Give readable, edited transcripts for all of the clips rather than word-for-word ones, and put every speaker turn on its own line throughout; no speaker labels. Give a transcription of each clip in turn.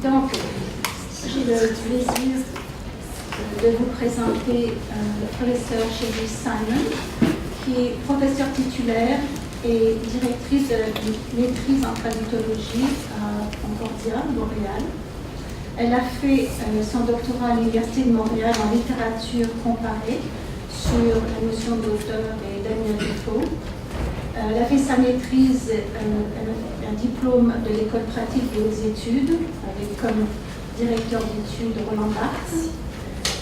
Donc, j'ai le plaisir de vous présenter le professeur Sherry Simon, qui est professeure titulaire et directrice de la maîtrise en traductologie à Concordia, Montréal. Elle a fait son doctorat à l'Université de Montréal en littérature comparée sur la notion d'auteur et Daniel Defoe. Elle a fait sa maîtrise, un diplôme de l'école pratique des hautes études, avec comme directeur d'études Roland Barthes.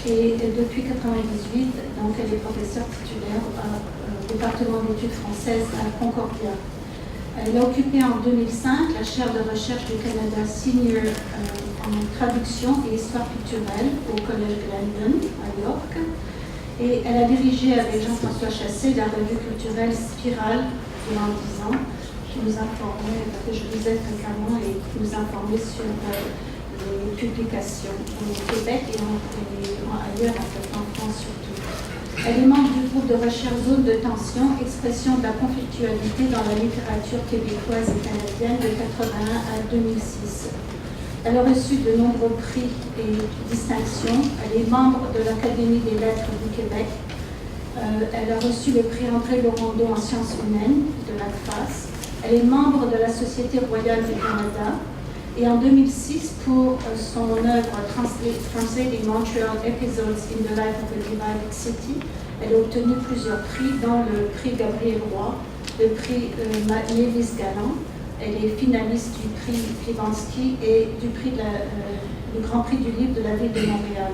Et depuis 1998, donc, elle est professeure titulaire au département d'études françaises à Concordia. Elle a occupé en 2005 la chaire de recherche du Canada Senior en traduction et histoire culturelle au Collège Glendon à York. Et elle a dirigé avec Jean-François Chassé la revue culturelle Spirale pendant 10 ans, qui nous informait, que je lisais fréquemment, et qui nous informait sur les publications au Québec et ailleurs, en France surtout. Elle est membre du groupe de recherche Zone de tension, expression de la conflictualité dans la littérature québécoise et canadienne de 1981 à 2006. Elle a reçu de nombreux prix et distinctions. Elle est membre de l'Académie des lettres du Québec. Elle a reçu le prix André Laurendeau en sciences humaines de l'ACFAS. Elle est membre de la Société royale du Canada. Et en 2006, pour son œuvre Translating Montreal Episodes in the Life of a Divided City, elle a obtenu plusieurs prix, dont le prix Gabriel Roy, le prix Lévis-Galant. Elle est finaliste du prix Klibanski et du Grand Prix du livre de la ville de Montréal.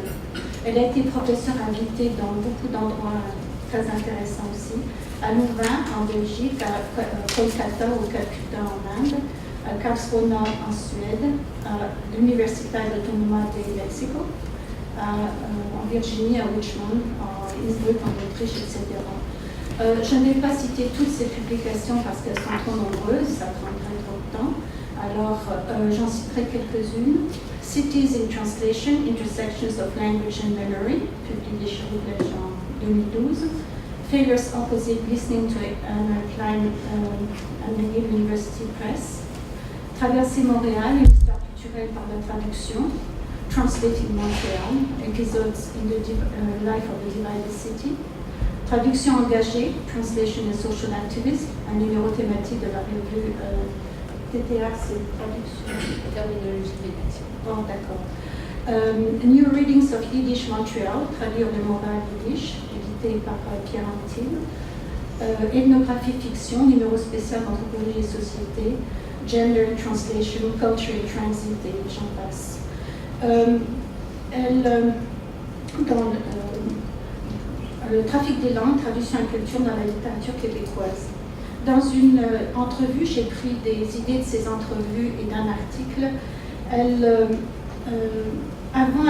Elle a été professeure invitée dans beaucoup d'endroits très intéressants aussi, à Louvain en Belgique, à Kolkata ou Calcutta en Inde, à Karlskrona en Suède, à l'Università Autonoma de Mexico, en Virginie, à Richmond, à Innsbruck en Autriche, etc. Je ne vais pas citer toutes ces publications parce qu'elles sont trop nombreuses, ça prendrait trop de temps. Alors, j'en citerai quelques-unes. Cities in Translation, Intersections of Language and Memory, publié chez Routledge en 2012. Failures Opposite Listening to Anna Klein and McGill University Press. Traverser Montréal, une histoire culturelle par la traduction. Translating Montreal, Episodes in the Life of the Divided City. Traduction engagée, Translation and Social Activism, un numéro thématique de la revue TTA, c'est traduction.
Terminologie médiatique.
Oh, d'accord. New Readings of Yiddish Montreal, traduire de Montréal Yiddish, édité par Pierre Antille. Ethnographie fiction, numéro spécial Anthropologie et société. Gender Translation, Culture et Transit, et j'en passe. Dans le trafic des langues, traduction et culture dans la littérature québécoise. Dans une entrevue, j'ai pris des idées de ces entrevues et d'un article. Avant,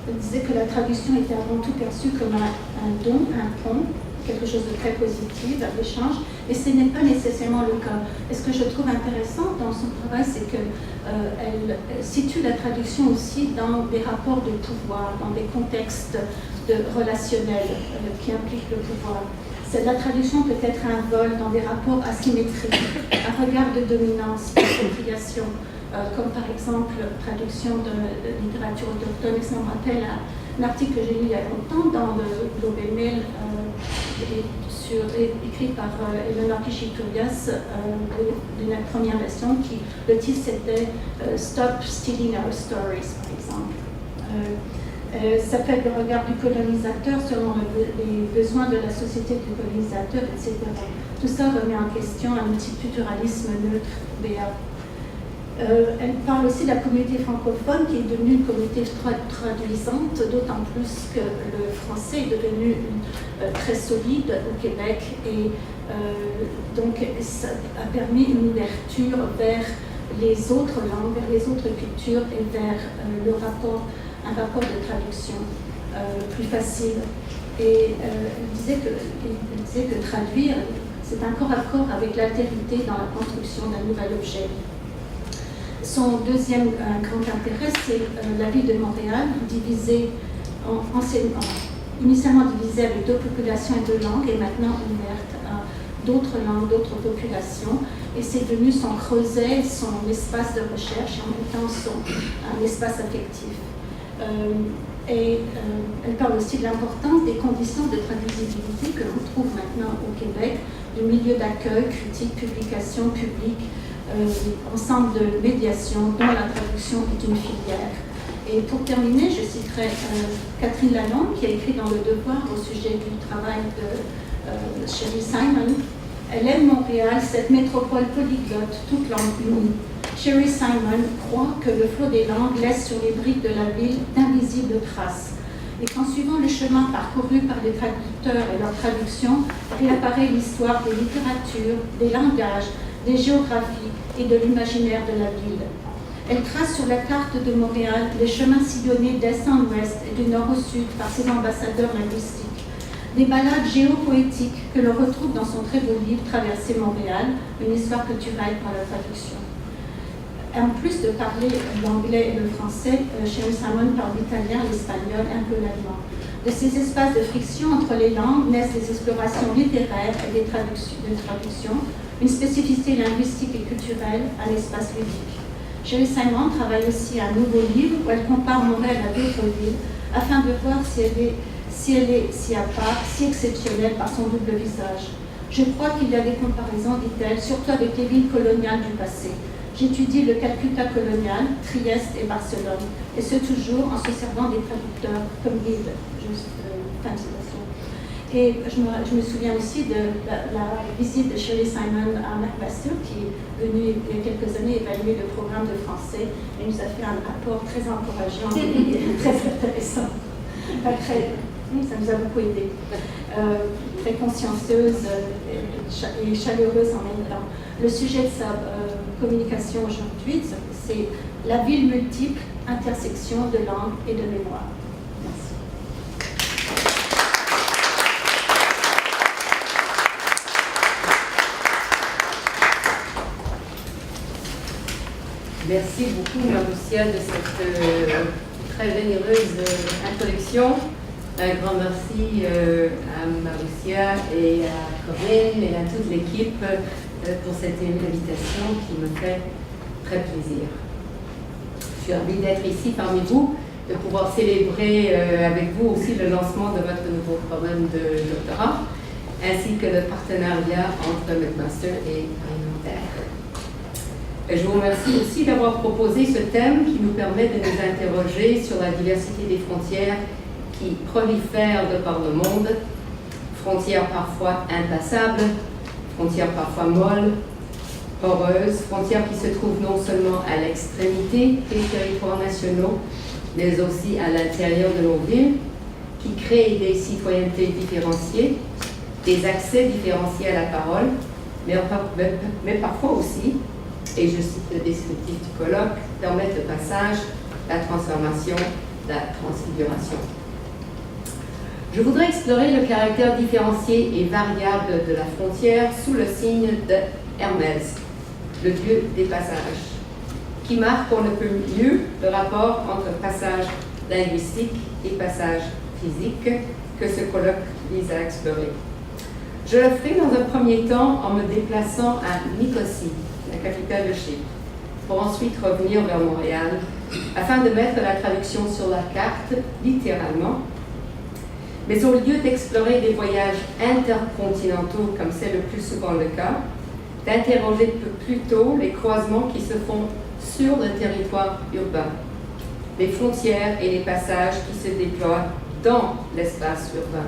elle disait que la traduction était avant tout perçue comme un don, un pont, quelque chose de très positif, un échange, mais ce n'est pas nécessairement le cas. Et ce que je trouve intéressant dans son travail, c'est qu'elle situe la traduction aussi dans des rapports de pouvoir, dans des contextes relationnels qui impliquent le pouvoir. La traduction peut être un vol dans des rapports asymétriques, un regard de dominance, d'appropriation, comme par exemple traduction de littérature autochtone. Ça me rappelle un article que j'ai lu il y a longtemps dans le Globe and Mail, écrit par Eleanor Kishiturias, de la première version, le titre c'était Stop Stealing Our Stories, par exemple. Ça fait le regard du colonisateur selon les besoins de la société du colonisateur, etc. Tout ça remet en question un multiculturalisme neutre, béat. Elle parle aussi de la communauté francophone qui est devenue une communauté traduisante, d'autant plus que le français est devenu très solide au Québec et donc ça a permis une ouverture vers les autres langues, vers les autres cultures et vers un rapport de traduction plus facile. Et elle disait que traduire, c'est un corps à corps avec l'altérité dans la construction d'un nouvel objet. Son deuxième grand intérêt, c'est la ville de Montréal, divisée initialement divisée avec deux populations et deux langues, et maintenant ouverte à d'autres langues, d'autres populations, et c'est devenu son creuset, son espace de recherche, et en même temps un espace affectif. Elle parle aussi de l'importance des conditions de traduisibilité que l'on trouve maintenant au Québec, de milieux d'accueil, critiques, publications publiques, ensemble de médiation dont la traduction est une filière. Et pour terminer, je citerai Catherine Lalonde qui a écrit dans Le Devoir au sujet du travail de Sherry Simon. Elle aime Montréal, cette métropole polyglotte, toute langue unie. Sherry Simon croit que le flot des langues laisse sur les briques de la ville d'invisibles traces, et qu'en suivant le chemin parcouru par les traducteurs et leurs traductions, réapparaît l'histoire des littératures, des langages, des géographies et de l'imaginaire de la ville. Elle trace sur la carte de Montréal les chemins sillonnés d'est en ouest et du nord au sud par ses ambassadeurs linguistiques. Des ballades géopoétiques que l'on retrouve dans son très beau livre « Traverser Montréal, une histoire culturelle par la traduction ». En plus de parler l'anglais et le français, Sherry Simon parle l'italien, l'espagnol et un peu l'allemand. De ces espaces de friction entre les langues naissent des explorations littéraires et des traductions, une spécificité linguistique et culturelle à l'espace ludique. Sherry Simon travaille aussi à un nouveau livre où elle compare Montréal à d'autres villes afin de voir si elle est si à part, si exceptionnelle par son double visage. Je crois qu'il y a des comparaisons, dit-elle, surtout avec les villes coloniales du passé. J'étudie le Calcutta colonial, Trieste et Barcelone, et ce toujours en se servant des traducteurs comme guide. Fin de citation. Et je me souviens aussi de la visite de Sherry Simon à McMaster, qui est venue il y a quelques années évaluer le programme de français, et nous a fait un rapport très encourageant et très intéressant. Ça nous a beaucoup aidé. Très consciencieuse et chaleureuse en même temps. Le sujet de sa communication aujourd'hui, c'est la ville multiple, intersection de langue et de mémoire. Merci.
Merci beaucoup, Maroussia, de cette très généreuse introduction. Un grand merci à Maroussia et à Corinne et à toute l'équipe pour cette invitation qui me fait très plaisir. Je suis ravie d'être ici parmi vous, de pouvoir célébrer avec vous aussi le lancement de votre nouveau programme de doctorat, ainsi que le partenariat entre McMaster et Alimentaire. Je vous remercie aussi d'avoir proposé ce thème qui nous permet de nous interroger sur la diversité des frontières qui prolifèrent de par le monde, frontières parfois impassables, frontières parfois molles, poreuses, frontières qui se trouvent non seulement à l'extrémité des territoires nationaux, mais aussi à l'intérieur de nos villes, qui créent des citoyennetés différenciées, des accès différenciés à la parole, mais parfois aussi, et je cite le descriptif du colloque, permettent le passage, la transformation, la transfiguration. Je voudrais explorer le caractère différencié et variable de la frontière sous le signe de Hermès, le dieu des passages, qui marque on ne peut mieux le rapport entre passage linguistique et passage physique que ce colloque vise à explorer. Je le ferai dans un premier temps en me déplaçant à Nicosie, la capitale de Chypre, pour ensuite revenir vers Montréal, afin de mettre la traduction sur la carte, littéralement, mais au lieu d'explorer des voyages intercontinentaux, comme c'est le plus souvent le cas, d'interroger plutôt les croisements qui se font sur le territoire urbain, les frontières et les passages qui se déploient dans l'espace urbain.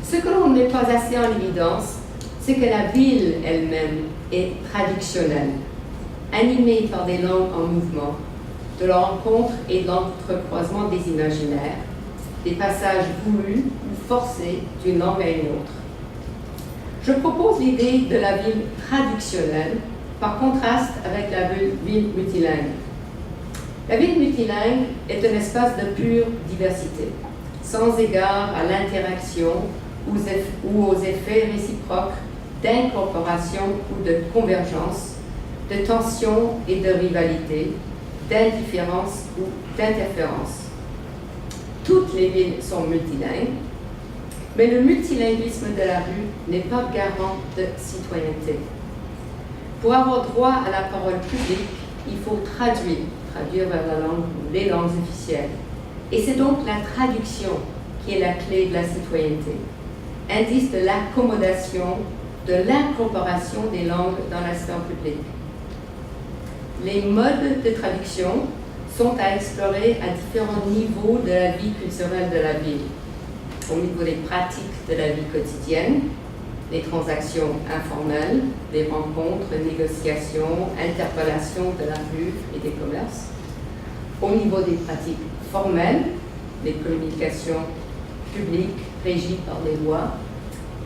Ce que l'on ne met pas assez en évidence, c'est que la ville elle-même est traductionnelle, animée par des langues en mouvement, de la rencontre et de l'entrecroisement des imaginaires, des passages voulus ou forcés d'une langue à une autre. Je propose l'idée de la ville traductionnelle par contraste avec la ville multilingue. La ville multilingue est un espace de pure diversité, sans égard à l'interaction ou aux effets réciproques d'incorporation ou de convergence, de tension et de rivalité, d'indifférence ou d'interférence. Toutes les villes sont multilingues, Mais le multilinguisme de la rue n'est pas garant de citoyenneté. Pour avoir droit à la parole publique, il faut traduire vers les langues officielles. Et c'est donc la traduction qui est la clé de la citoyenneté, indice de l'accommodation, de l'incorporation des langues dans la sphère publique. Les modes de traduction sont à explorer à différents niveaux de la vie culturelle de la ville. Au niveau des pratiques de la vie quotidienne, les transactions informelles, les rencontres, négociations, interpellations de la rue et des commerces. Au niveau des pratiques formelles, les communications publiques régies par les lois,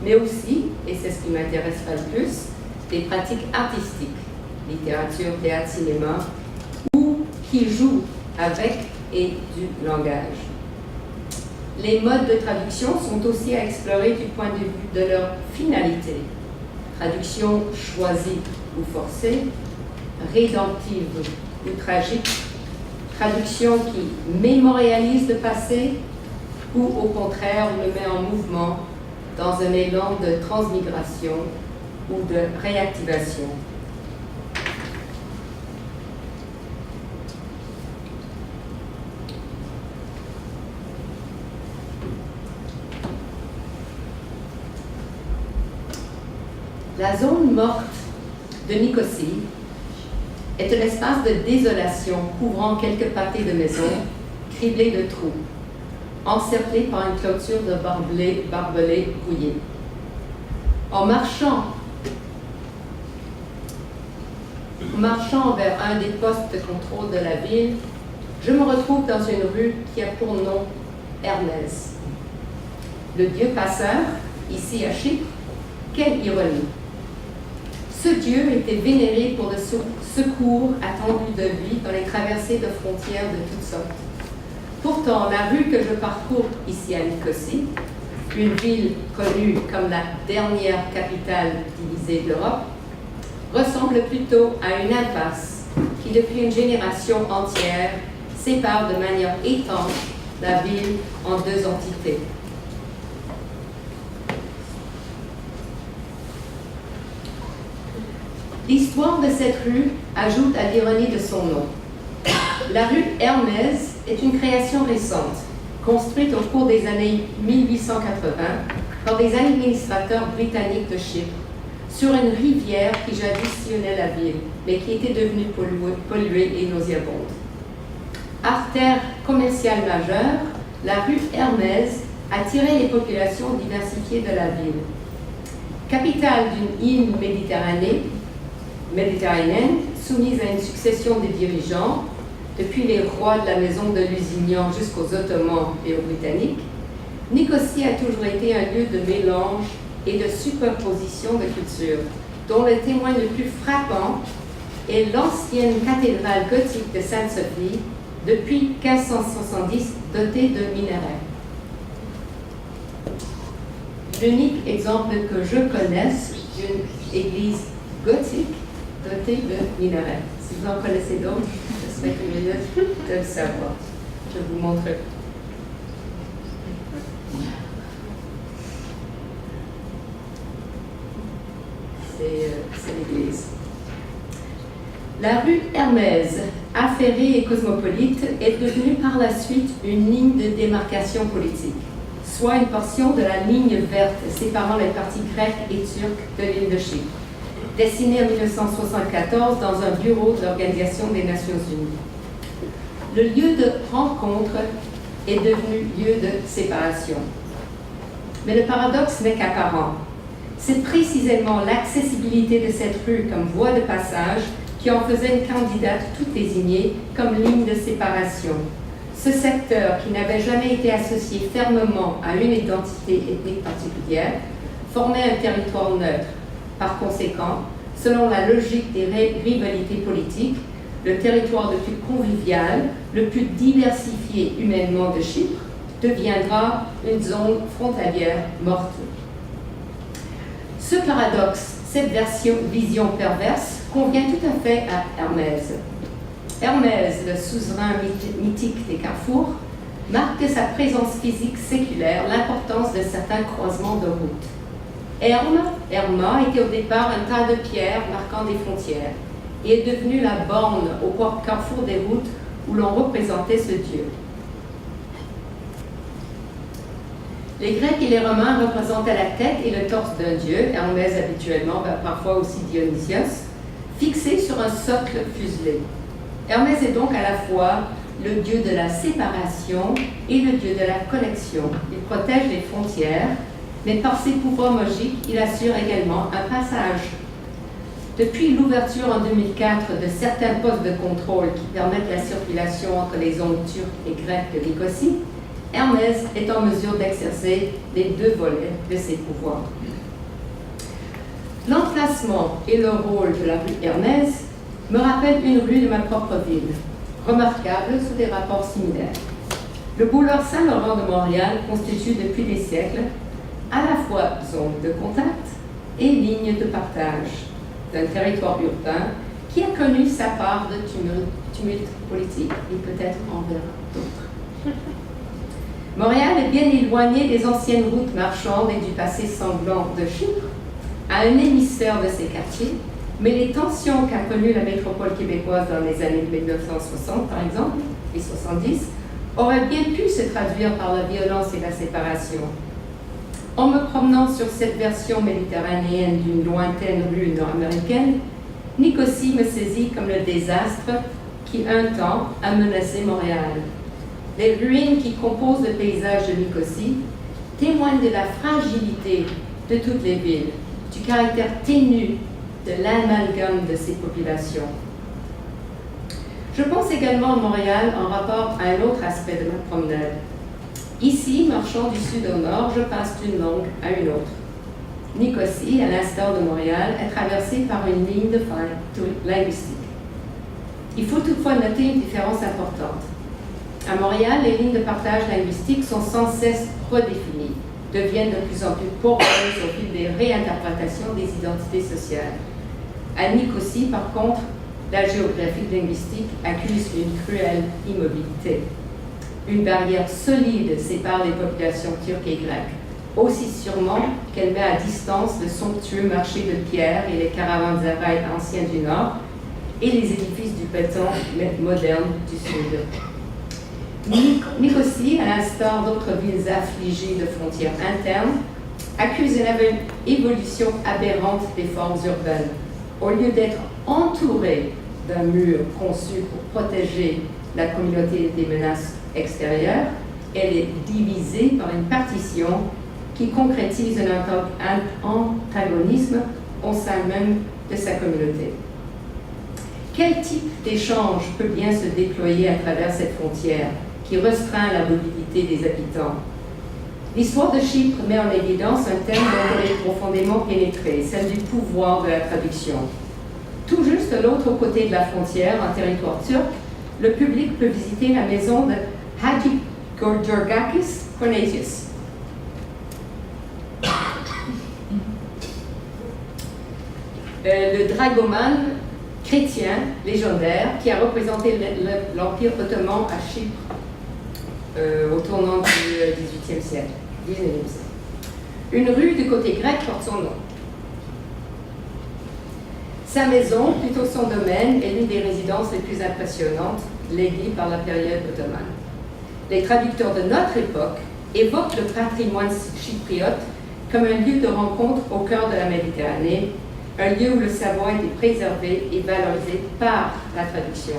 mais aussi, et c'est ce qui m'intéressera le plus, des pratiques artistiques, littérature, théâtre, cinéma, ou qui jouent avec et du langage. Les modes de traduction sont aussi à explorer du point de vue de leur finalité. Traduction choisie ou forcée, rédemptive ou tragique, traduction qui mémorialise le passé ou au contraire le met en mouvement dans un élan de transmigration ou de réactivation. La zone morte de Nicosie est un espace de désolation couvrant quelques pâtés de maisons criblés de trous, encerclés par une clôture de barbelés rouillés. En marchant vers un des postes de contrôle de la ville, je me retrouve dans une rue qui a pour nom Hermès. Le dieu passeur, ici à Chypre, quelle ironie! Ce dieu était vénéré pour le secours attendu de lui dans les traversées de frontières de toutes sortes. Pourtant, la rue que je parcours ici à Nicosie, une ville connue comme la dernière capitale divisée d'Europe, ressemble plutôt à une impasse qui, depuis une génération entière, sépare de manière étanche la ville en deux entités. L'histoire de cette rue ajoute à l'ironie de son nom. La rue Hermès est une création récente, construite au cours des années 1880 par des administrateurs britanniques de Chypre, sur une rivière qui jadis sillonnait la ville, mais qui était devenue polluée et nauséabonde. Artère commerciale majeure, la rue Hermès attirait les populations diversifiées de la ville. Capitale d'une île méditerranéenne, soumise à une succession de dirigeants, depuis les rois de la maison de Lusignan jusqu'aux Ottomans et aux Britanniques, Nicosie a toujours été un lieu de mélange et de superposition de cultures, dont le témoin le plus frappant est l'ancienne cathédrale gothique de Sainte-Sophie, depuis 1570 dotée de minarets. L'unique exemple que je connaisse d'une église gothique dotée de minarets. Si vous en connaissez d'autres, je serais curieuse de le savoir. Je vous montrerai. C'est l'église. La rue Hermès, affairée et cosmopolite, est devenue par la suite une ligne de démarcation politique, soit une portion de la ligne verte séparant les parties grecques et turques de l'île de Chypre, dessinée en 1974 dans un bureau de l'Organisation des Nations Unies. Le lieu de rencontre est devenu lieu de séparation. Mais le paradoxe n'est qu'apparent. C'est précisément l'accessibilité de cette rue comme voie de passage qui en faisait une candidate toute désignée comme ligne de séparation. Ce secteur, qui n'avait jamais été associé fermement à une identité ethnique particulière, formait un territoire neutre. Par conséquent, selon la logique des rivalités politiques, le territoire le plus convivial, le plus diversifié humainement de Chypre, deviendra une zone frontalière morte. Ce paradoxe, cette vision perverse, convient tout à fait à Hermès. Hermès, le suzerain mythique des carrefours, marque de sa présence physique séculaire l'importance de certains croisements de route. Herma était au départ un tas de pierres marquant des frontières et est devenu la borne au carrefour des routes où l'on représentait ce dieu. Les Grecs et les Romains représentaient la tête et le torse d'un dieu, Hermès habituellement, parfois aussi Dionysios, fixé sur un socle fuselé. Hermès est donc à la fois le dieu de la séparation et le dieu de la connexion. Il protège les frontières, mais par ses pouvoirs magiques, il assure également un passage. Depuis l'ouverture en 2004 de certains postes de contrôle qui permettent la circulation entre les zones turques et grecques de Nicosie, Hermès est en mesure d'exercer les deux volets de ses pouvoirs. L'emplacement et le rôle de la rue Hermès me rappellent une rue de ma propre ville, remarquable sous des rapports similaires. Le boulevard Saint-Laurent de Montréal constitue depuis des siècles à la fois zone de contact et ligne de partage d'un territoire urbain qui a connu sa part de tumulte politique et peut-être en verra d'autres. Montréal est bien éloigné des anciennes routes marchandes et du passé sanglant de Chypre, à un hémisphère de ces quartiers, mais les tensions qu'a connues la métropole québécoise dans les années 1960, par exemple, et 70, auraient bien pu se traduire par la violence et la séparation. En me promenant sur cette version méditerranéenne d'une lointaine rue nord-américaine, Nicosie me saisit comme le désastre qui, un temps, a menacé Montréal. Les ruines qui composent le paysage de Nicosie témoignent de la fragilité de toutes les villes, du caractère ténu de l'amalgame de ces populations. Je pense également à Montréal en rapport à un autre aspect de ma promenade. Ici, marchant du sud au nord, je passe d'une langue à une autre. Nicosie, à l'instar de Montréal, est traversée par une ligne de faille linguistique. Il faut toutefois noter une différence importante. À Montréal, les lignes de partage linguistique sont sans cesse redéfinies, deviennent de plus en plus poreuses au fil des réinterprétations des identités sociales. À Nicosie, par contre, la géographie linguistique accuse une cruelle immobilité. Une barrière solide sépare les populations turques et grecques, aussi sûrement qu'elle met à distance le somptueux marché de pierre et les caravansérails anciens du nord et les édifices du béton moderne du sud. Nicosie, à l'instar d'autres villes affligées de frontières internes, accuse une évolution aberrante des formes urbaines. Au lieu d'être entourée d'un mur conçu pour protéger la communauté des menaces extérieures, elle est divisée par une partition qui concrétise un antagonisme au sein même de sa communauté. Quel type d'échange peut bien se déployer à travers cette frontière qui restreint la mobilité des habitants? L'histoire de Chypre met en évidence un thème dont elle est profondément pénétrée, celle du pouvoir de la traduction. Tout juste de l'autre côté de la frontière, en territoire turc, le public peut visiter la maison de Hagi Georgakis Cornesius. Le dragomane chrétien légendaire qui a représenté l'Empire ottoman à Chypre au tournant du XVIIIe siècle, 19e siècle. Une rue du côté grec porte son nom. Sa maison, plutôt son domaine, est l'une des résidences les plus impressionnantes léguées par la période ottomane. Les traducteurs de notre époque évoquent le patrimoine chypriote comme un lieu de rencontre au cœur de la Méditerranée, un lieu où le savoir était préservé et valorisé par la traduction.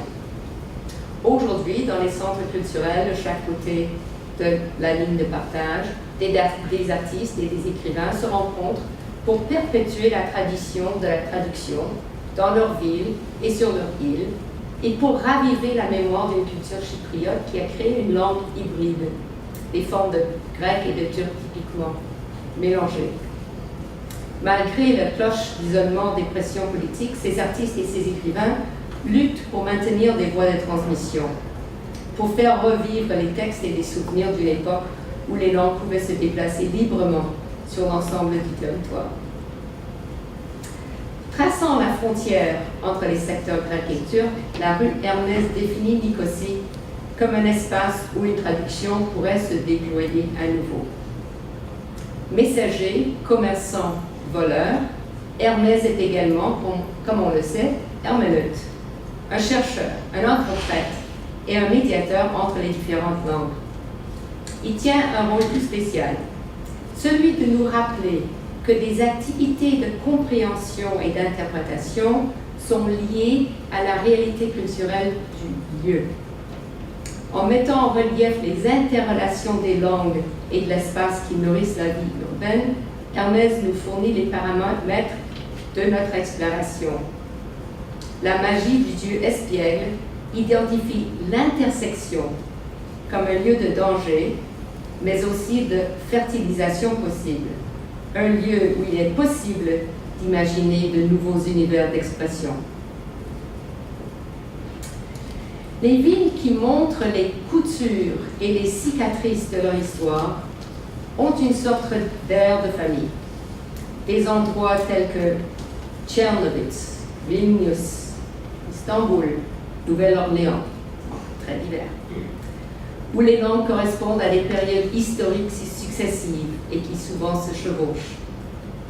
Aujourd'hui, dans les centres culturels de chaque côté de la ligne de partage, des artistes et des écrivains se rencontrent pour perpétuer la tradition de la traduction dans leur ville et sur leur île, et pour raviver la mémoire d'une culture chypriote qui a créé une langue hybride, des formes de grec et de turc typiquement mélangées. Malgré la cloche d'isolement des pressions politiques, ces artistes et ces écrivains luttent pour maintenir des voies de transmission, pour faire revivre les textes et les souvenirs d'une époque où les langues pouvaient se déplacer librement sur l'ensemble du territoire. Traçant la frontière entre les secteurs grecs et turcs, la rue Hermès définit Nicosie comme un espace où une traduction pourrait se déployer à nouveau. Messager, commerçant, voleur, Hermès est également, comme on le sait, herméneute, un chercheur, un interprète et un médiateur entre les différentes langues. Il tient un rôle plus spécial, celui de nous rappeler que des activités de compréhension et d'interprétation sont liées à la réalité culturelle du lieu. En mettant en relief les interrelations des langues et de l'espace qui nourrissent la vie urbaine, Hermès nous fournit les paramètres de notre exploration. La magie du dieu espiègle identifie l'intersection comme un lieu de danger, mais aussi de fertilisation possible, un lieu où il est possible d'imaginer de nouveaux univers d'expression. Les villes qui montrent les coutures et les cicatrices de leur histoire ont une sorte d'air de famille. Des endroits tels que Tchernowitz, Vilnius, Istanbul, Nouvelle-Orléans, très divers, où les langues correspondent à des périodes historiques successives et qui souvent se chevauchent.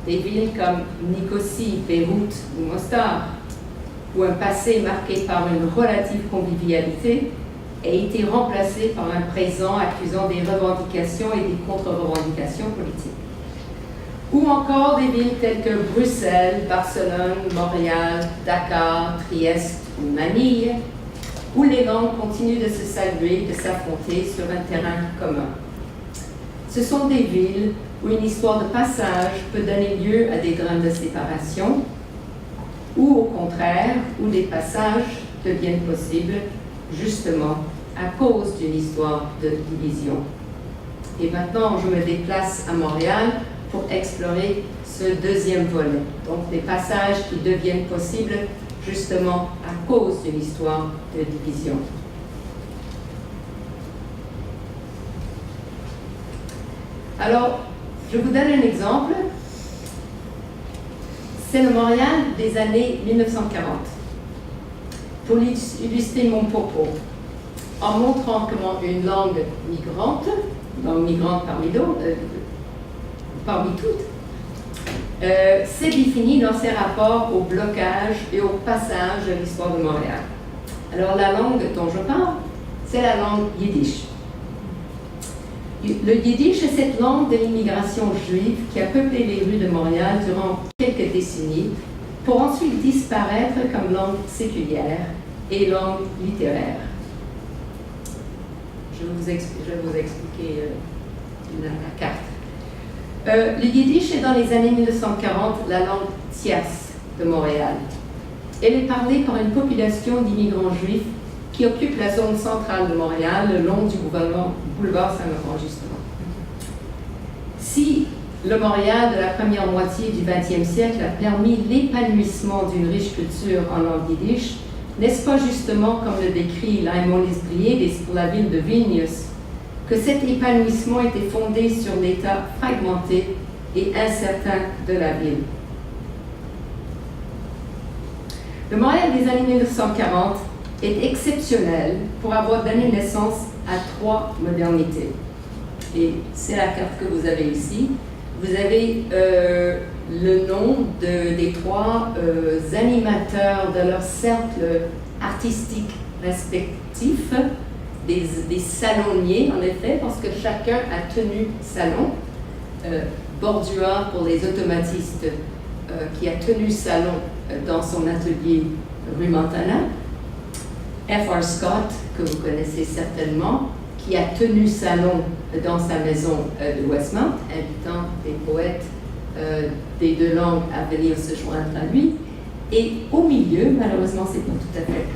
Des villes comme Nicosie, Beyrouth ou Mostar, où un passé marqué par une relative convivialité a été remplacé par un présent accusant des revendications et des contre-revendications politiques. Ou encore des villes telles que Bruxelles, Barcelone, Montréal, Dakar, Trieste ou Manille, où les langues continuent de se saluer, de s'affronter sur un terrain commun. Ce sont des villes où une histoire de passage peut donner lieu à des drames de séparation, ou au contraire, où des passages deviennent possibles justement à cause d'une histoire de division. Et maintenant, je me déplace à Montréal pour explorer ce deuxième volet, donc des passages qui deviennent possibles justement à cause d'une histoire de division. Alors, je vous donne un exemple. C'est le Montréal des années 1940. Pour illustrer mon propos, en montrant comment une langue migrante parmi toutes, s'est définie dans ses rapports au blocage et au passage de l'histoire de Montréal. Alors la langue dont je parle, c'est la langue yiddish. Le yiddish est cette langue de l'immigration juive qui a peuplé les rues de Montréal durant quelques décennies pour ensuite disparaître comme langue séculière et langue littéraire. Je vais vous expliquer la carte. Le yiddish est dans les années 1940 la langue tierce de Montréal. Elle est parlée par une population d'immigrants juifs qui occupe la zone centrale de Montréal, le long du boulevard Saint-Laurent, justement. Si le Montréal de la première moitié du XXe siècle a permis l'épanouissement d'une riche culture en langue yiddish, n'est-ce pas justement, comme le décrit Laimonis Briedis pour la ville de Vilnius, que cet épanouissement était fondé sur l'état fragmenté et incertain de la ville? Le Montréal des années 1940 est exceptionnel pour avoir donné naissance à 3 modernités. Et c'est la carte que vous avez ici. Vous avez le nom des 3 animateurs de leur cercle artistique respectif, des salonniers en effet, parce que chacun a tenu salon. Bordua pour les automatistes, qui a tenu salon dans son atelier rue Montana. F.R. Scott, que vous connaissez certainement, qui a tenu salon dans sa maison de Westmount, invitant des poètes des 2 langues à venir se joindre à lui. Et au milieu, malheureusement, c'est pas tout à fait.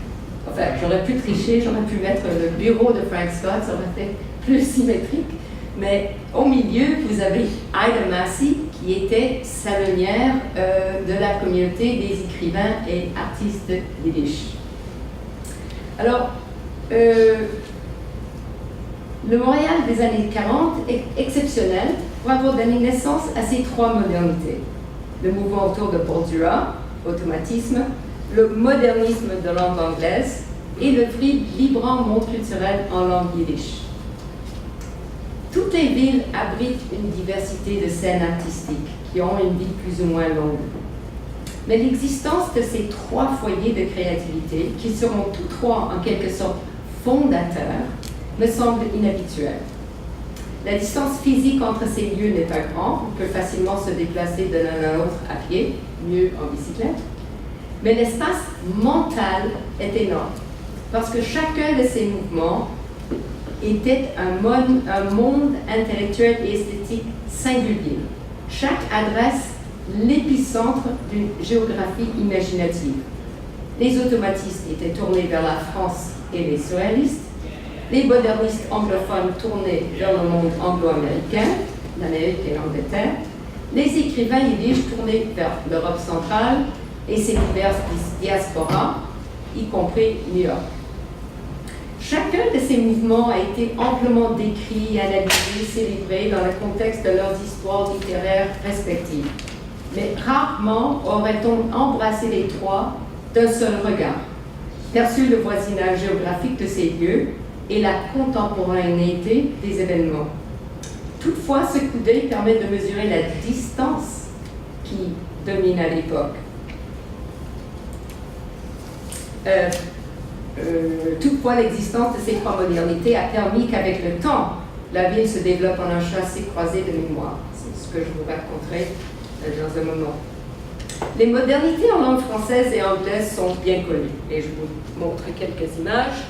Enfin, j'aurais pu tricher, j'aurais pu mettre le bureau de Frank Scott, ça aurait été plus symétrique. Mais au milieu, vous avez Ida Massey, qui était salonnière de la communauté des écrivains et artistes yiddish. Alors, le Montréal des années 40 est exceptionnel pour avoir donné naissance à ces 3 modernités. Le mouvement autour de Bordua, automatisme, le modernisme de langue anglaise et le vibrant monde culturel en langue yiddish. Toutes les villes abritent une diversité de scènes artistiques qui ont une vie plus ou moins longue. Mais l'existence de ces trois foyers de créativité, qui seront tous trois en quelque sorte fondateurs, me semble inhabituelle. La distance physique entre ces lieux n'est pas grande, on peut facilement se déplacer de l'un à l'autre à pied, mieux en bicyclette. Mais l'espace mental est énorme, parce que chacun de ces mouvements était un monde intellectuel et esthétique singulier. Chaque adresse l'épicentre d'une géographie imaginative. Les automatistes étaient tournés vers la France et les surréalistes, les modernistes anglophones tournés vers le monde anglo-américain, l'Amérique et l'Angleterre, les écrivains yiddish tournés vers l'Europe centrale et ses diverses diasporas, y compris New York. Chacun de ces mouvements a été amplement décrit, analysé, célébré dans le contexte de leurs histoires littéraires respectives. Mais rarement aurait-on embrassé les trois d'un seul regard, perçu le voisinage géographique de ces lieux et la contemporanéité des événements. Toutefois, ce coup d'œil permet de mesurer la distance qui domine à l'époque. Toutefois, l'existence de ces trois modernités a permis qu'avec le temps, la ville se développe en un chassé-croisé de mémoire. C'est ce que je vous raconterai dans un moment. Les modernités en langue française et anglaise sont bien connues, et je vous montre quelques images.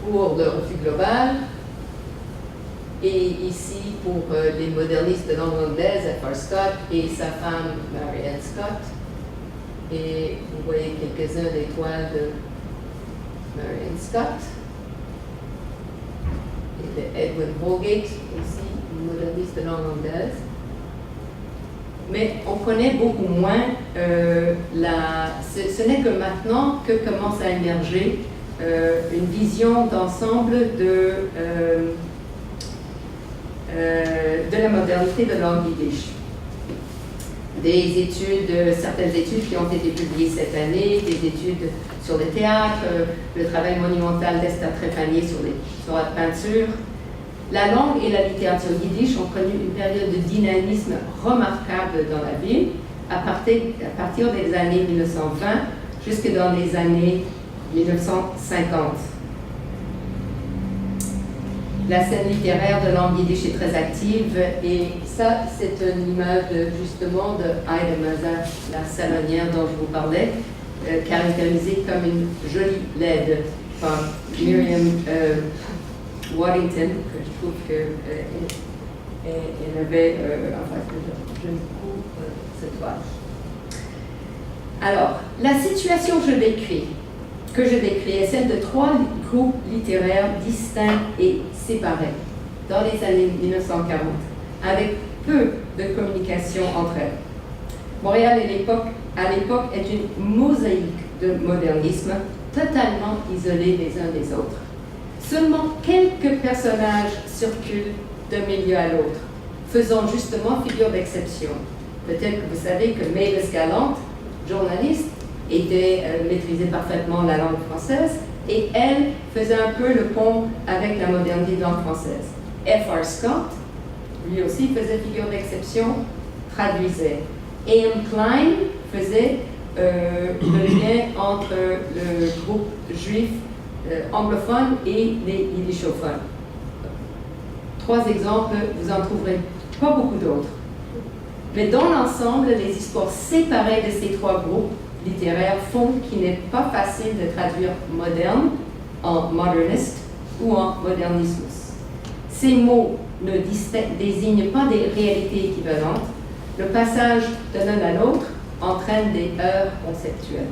Pour le refus global, et ici pour les modernistes de langue anglaise, F.R. Scott et sa femme Marianne Scott. Et vous voyez quelques-uns des toiles de Marianne Scott. Et de Edwin Holgate, aussi moderniste de langue anglaise. Mais on connaît beaucoup moins, ce n'est que maintenant que commence à émerger une vision d'ensemble de la modernité de langue yiddish. Certaines études qui ont été publiées cette année, des études sur le théâtre, le travail monumental d'Esther Trépanier sur la peinture. La langue et la littérature yiddish ont connu une période de dynamisme remarquable dans la ville, à partir des années 1920 jusque dans les années 1950. La scène littéraire de langue yiddish est très active, et ça, c'est une image justement de Haïda Maza, la salonière dont je vous parlais, caractérisée comme une jolie LED par Miriam Waddington, que je trouve qu'elle avait, enfin, j'aime beaucoup cette toile. Alors, la situation que je décris est celle de trois groupes littéraires distincts et séparés dans les années 1940, avec peu de communication entre elles. Montréal à l'époque est une mosaïque de modernisme, totalement isolés les uns des autres. Seulement quelques personnages circulent d'un milieu à l'autre, faisant justement figure d'exception. Peut-être que vous savez que Mavis Gallant, journaliste, maîtrisait parfaitement la langue française, et elle faisait un peu le pont avec la modernité de langue française. F.R. Scott, lui aussi, faisait figure d'exception, traduisait. A.M. Klein faisait le lien entre le groupe juif anglophone et les yiddishophones. Trois exemples, vous en trouverez pas beaucoup d'autres. Mais dans l'ensemble, les histoires séparées de ces trois groupes littéraires font qu'il n'est pas facile de traduire moderne en modernist ou en modernismus. Ces mots ne désignent pas des réalités équivalentes. Le passage de l'un à l'autre entraîne des heurts conceptuels.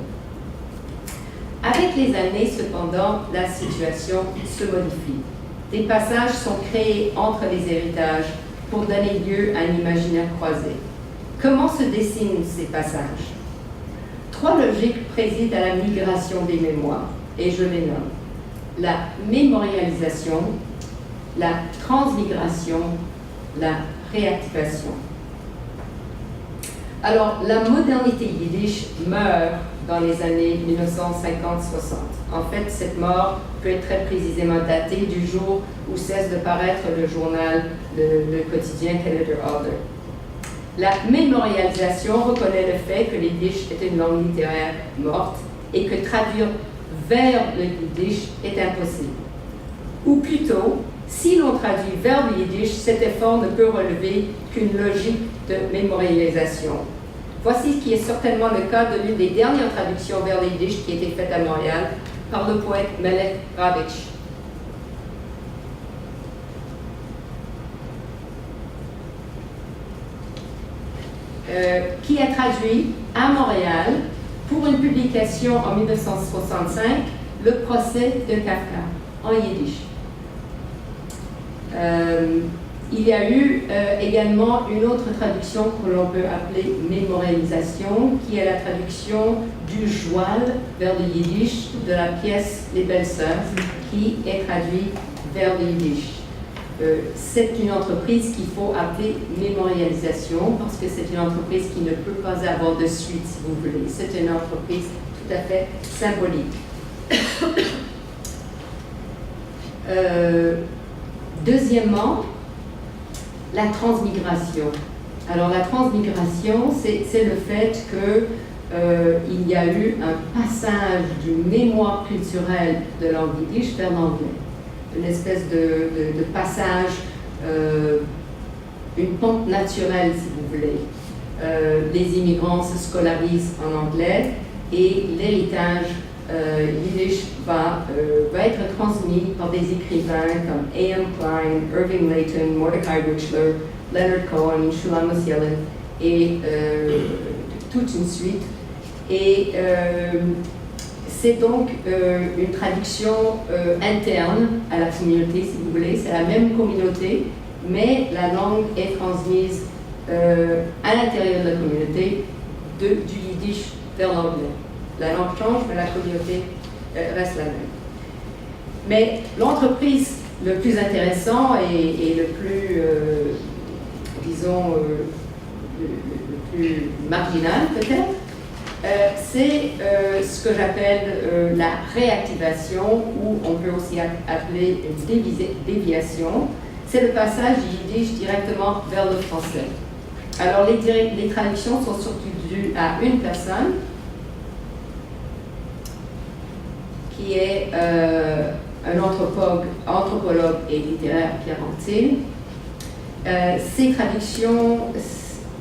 Avec les années, cependant, la situation se modifie. Des passages sont créés entre les héritages pour donner lieu à un imaginaire croisé. Comment se dessinent ces passages? Trois logiques président à la migration des mémoires, et je les nomme: la mémorialisation, la transmigration, la réactivation. Alors, la modernité yiddish meurt dans les années 1950-60. En fait, cette mort peut être très précisément datée du jour où cesse de paraître le journal, le quotidien Canada-Order. La mémorialisation reconnaît le fait que le yiddish est une langue littéraire morte et que traduire vers le yiddish est impossible. Ou plutôt, si l'on traduit vers le yiddish, cet effort ne peut relever qu'une logique de mémorialisation. Voici ce qui est certainement le cas de l'une des dernières traductions vers le yiddish qui a été faite à Montréal par le poète Melech Ravitch. Qui a traduit à Montréal, pour une publication en 1965, le procès de Kafka en yiddish. Il y a eu également une autre traduction que l'on peut appeler mémorialisation, qui est la traduction du joual vers le yiddish de la pièce Les Belles Sœurs, qui est traduite vers le yiddish. C'est une entreprise qu'il faut appeler mémorialisation parce que c'est une entreprise qui ne peut pas avoir de suite, si vous voulez. C'est une entreprise tout à fait symbolique. Deuxièmement, la transmigration. Alors la transmigration, c'est le fait qu'il y a eu un passage du mémoire culturel de langue yiddish vers l'anglais. Une espèce de passage, une pente naturelle, si vous voulez. Les immigrants se scolarisent en anglais et l'héritage yiddish va être transmis par des écrivains comme A.M. Klein, Irving Layton, Mordecai Richler, Leonard Cohen, Shlomo Yellen et toute une suite. Et c'est donc une traduction interne à la communauté, si vous voulez. C'est la même communauté, mais la langue est transmise à l'intérieur de la communauté du yiddish vers l'anglais. La langue change, mais la communauté reste la même. Mais l'entreprise le plus intéressant et le plus, disons, le plus marginal peut-être, c'est ce que j'appelle la réactivation, ou on peut aussi appeler une déviation. C'est le passage du yiddish directement vers le français. Alors les traductions sont surtout dues à une personne, qui est un anthropologue et littéraire, Pierre Anctil. Ces traductions,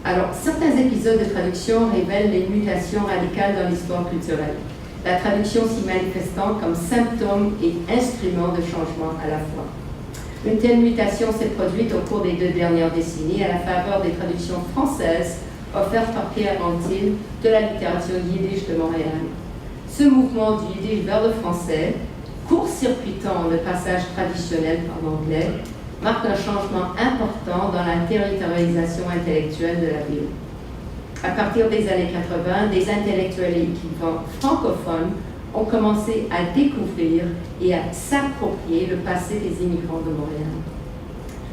alors certains épisodes de traduction révèlent les mutations radicales dans l'histoire culturelle, la traduction s'y manifestant comme symptôme et instrument de changement à la fois. Une telle mutation s'est produite au cours des 2 dernières décennies à la faveur des traductions françaises offertes par Pierre Anctil de la littérature yiddish de Montréal. Ce mouvement du yiddish vers le français, court-circuitant le passage traditionnel par l'anglais, marque un changement important dans la territorialisation intellectuelle de la ville. À partir des années 80, des intellectuels et écrivains francophones ont commencé à découvrir et à s'approprier le passé des immigrants de Montréal.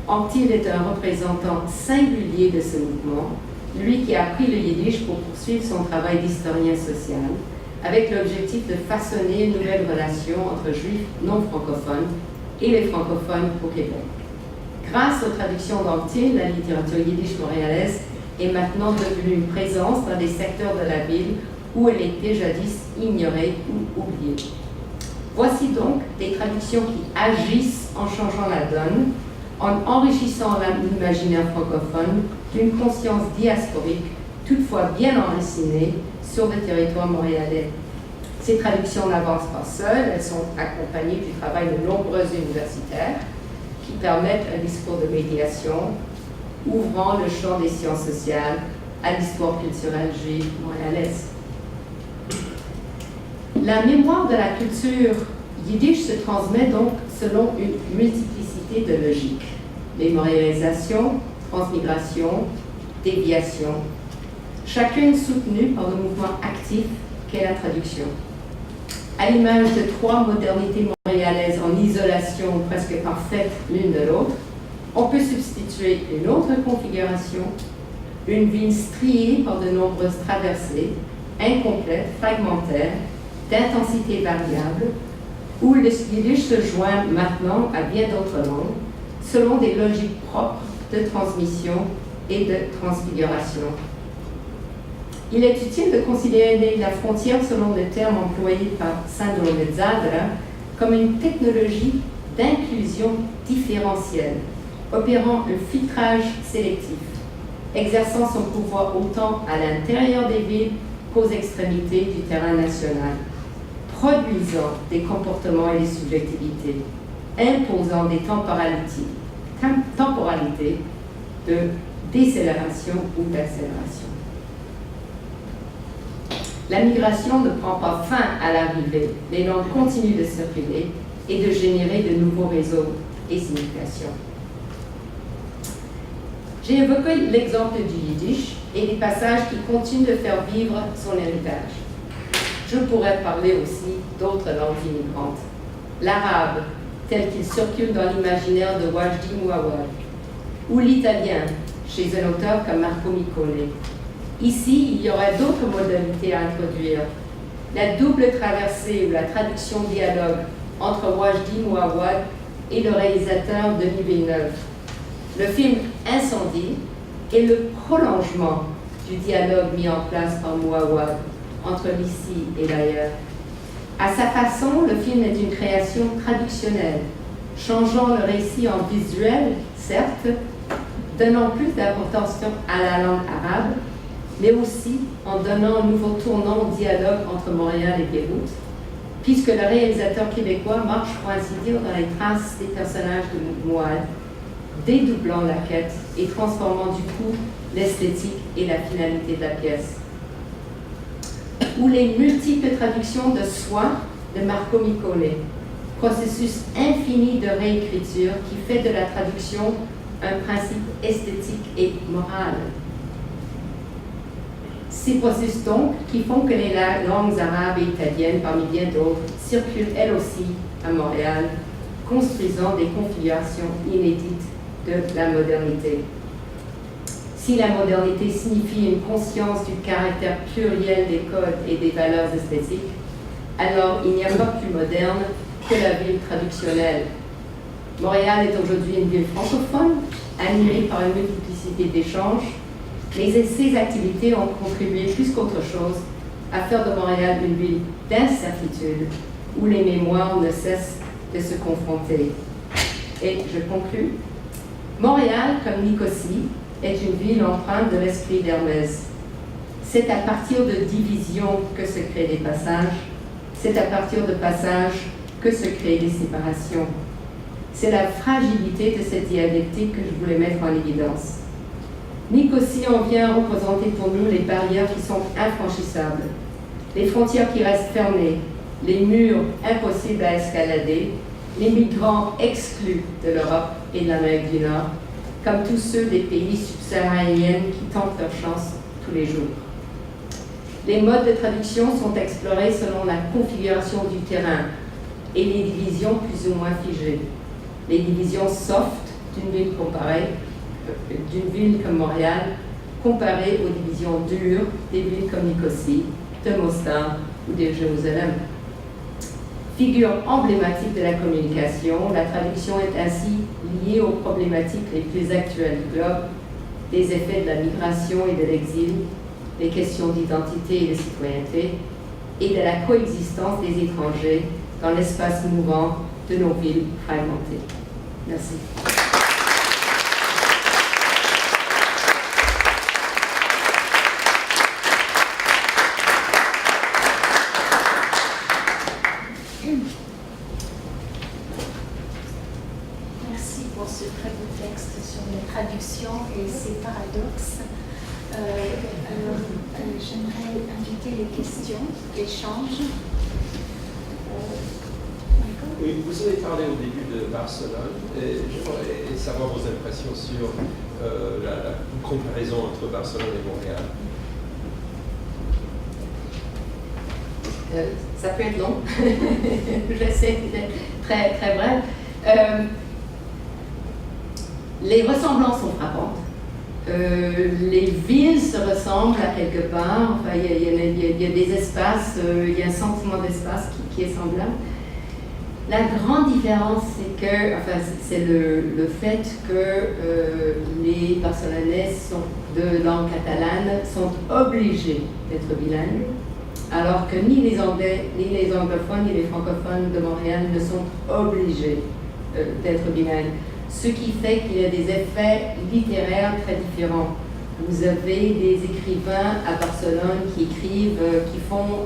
Anctil est un représentant singulier de ce mouvement, lui qui a appris le yiddish pour poursuivre son travail d'historien social, avec l'objectif de façonner une nouvelle relation entre juifs non francophones et les francophones au Québec. Grâce aux traductions d'Anctil, la littérature yiddish montréalaise est maintenant devenue une présence dans des secteurs de la ville où elle était jadis ignorée ou oubliée. Voici donc des traductions qui agissent en changeant la donne, en enrichissant l'imaginaire francophone d'une conscience diasporique, toutefois bien enracinée sur le territoire montréalais. Ces traductions n'avancent pas seules, elles sont accompagnées du travail de nombreux universitaires qui permettent un discours de médiation, ouvrant le champ des sciences sociales à l'histoire culturelle juive montréalaise. La mémoire de la culture yiddish se transmet donc selon une multiplicité de logiques. Mémorialisation, transmigration, déviation, chacune soutenue par le mouvement actif qu'est la traduction. À l'image de 3 modernités montréalaises en isolation presque parfaite l'une de l'autre, on peut substituer une autre configuration, Une ville striée par de nombreuses traversées, incomplètes, fragmentaires, d'intensité variable, où le yiddish se joint maintenant à bien d'autres langues, selon des logiques propres de transmission et de transfiguration. Il est utile de considérer la frontière, selon le terme employé par Sandro Mezzadra, comme une technologie d'inclusion différentielle, opérant un filtrage sélectif, exerçant son pouvoir autant à l'intérieur des villes qu'aux extrémités du terrain national, produisant des comportements et des subjectivités, imposant des temporalités de décélération ou d'accélération. La migration ne prend pas fin à l'arrivée, les langues continuent de circuler et de générer de nouveaux réseaux et significations. J'ai évoqué l'exemple du yiddish et des passages qui continuent de faire vivre son héritage. Je pourrais parler aussi d'autres langues immigrantes. L'arabe, tel qu'il circule dans l'imaginaire de Wajdi Mouawad, ou l'italien, chez un auteur comme Marco Miccone. Ici, il y aurait d'autres modalités à introduire. La double traversée ou la traduction dialogue entre Wajdi Mouawad et le réalisateur Denis Villeneuve. Le film Incendie est le prolongement du dialogue mis en place par Mouawad entre l'ici et l'ailleurs. À sa façon, le film est une création traductionnelle, changeant le récit en visuel, certes, donnant plus d'importance à la langue arabe, mais aussi en donnant un nouveau tournant au dialogue entre Montréal et Beyrouth, puisque le réalisateur québécois marche, pour ainsi dire, dans les traces des personnages de Mouawad, dédoublant la quête et transformant du coup l'esthétique et la finalité de la pièce. Ou les multiples traductions de soi de Marco Miccone, processus infini de réécriture qui fait de la traduction un principe esthétique et moral. Ces processus donc qui font que les langues arabes et italiennes, parmi bien d'autres, circulent elles aussi à Montréal, construisant des configurations inédites de la modernité. Si la modernité signifie une conscience du caractère pluriel des codes et des valeurs esthétiques, alors il n'y a pas plus moderne que la ville traductionnelle. Montréal est aujourd'hui une ville francophone, animée par une multiplicité d'échanges, mais ces activités ont contribué plus qu'autre chose à faire de Montréal une ville d'incertitude, où les mémoires ne cessent de se confronter. Et je conclus. Montréal, comme Nicosie, est une ville empreinte de l'esprit d'Hermès. C'est à partir de divisions que se créent des passages, c'est à partir de passages que se créent des séparations. C'est la fragilité de cette dialectique que je voulais mettre en évidence. Nicosie en vient représenter pour nous les barrières qui sont infranchissables, les frontières qui restent fermées, les murs impossibles à escalader, les migrants exclus de l'Europe et de l'Amérique du Nord, comme tous ceux des pays subsahariens qui tentent leur chance tous les jours. Les modes de traduction sont explorés selon la configuration du terrain et les divisions plus ou moins figées. Les divisions soft d'une ville comme Montréal, comparées aux divisions dures des villes comme Nicosie, de Mostar ou de Jérusalem. Figure emblématique de la communication, la traduction est ainsi liée aux problématiques les plus actuelles du globe, des effets de la migration et de l'exil, les questions d'identité et de citoyenneté, et de la coexistence des étrangers dans l'espace mouvant de nos villes fragmentées. Merci.
Merci pour ce très beau texte sur la traduction et ses paradoxes. J'aimerais inviter les questions, l'échange.
Oui, vous avez parlé au début de Barcelone et j'aimerais savoir vos impressions sur la comparaison entre Barcelone et Montréal.
Ça peut être long. J'essaie d'être très, très bref. Les ressemblances sont frappantes. les villes se ressemblent à quelque part, enfin, il y a des espaces, il y a un sentiment d'espace qui est semblable. La grande différence, c'est que, enfin, c'est le fait que les Barcelonais de langue catalane sont obligés d'être bilingues, alors que ni les Anglais, ni les anglophones, ni les francophones de Montréal ne sont obligés d'être bilingues. Ce qui fait qu'il y a des effets littéraires très différents. Vous avez des écrivains à Barcelone qui écrivent, qui font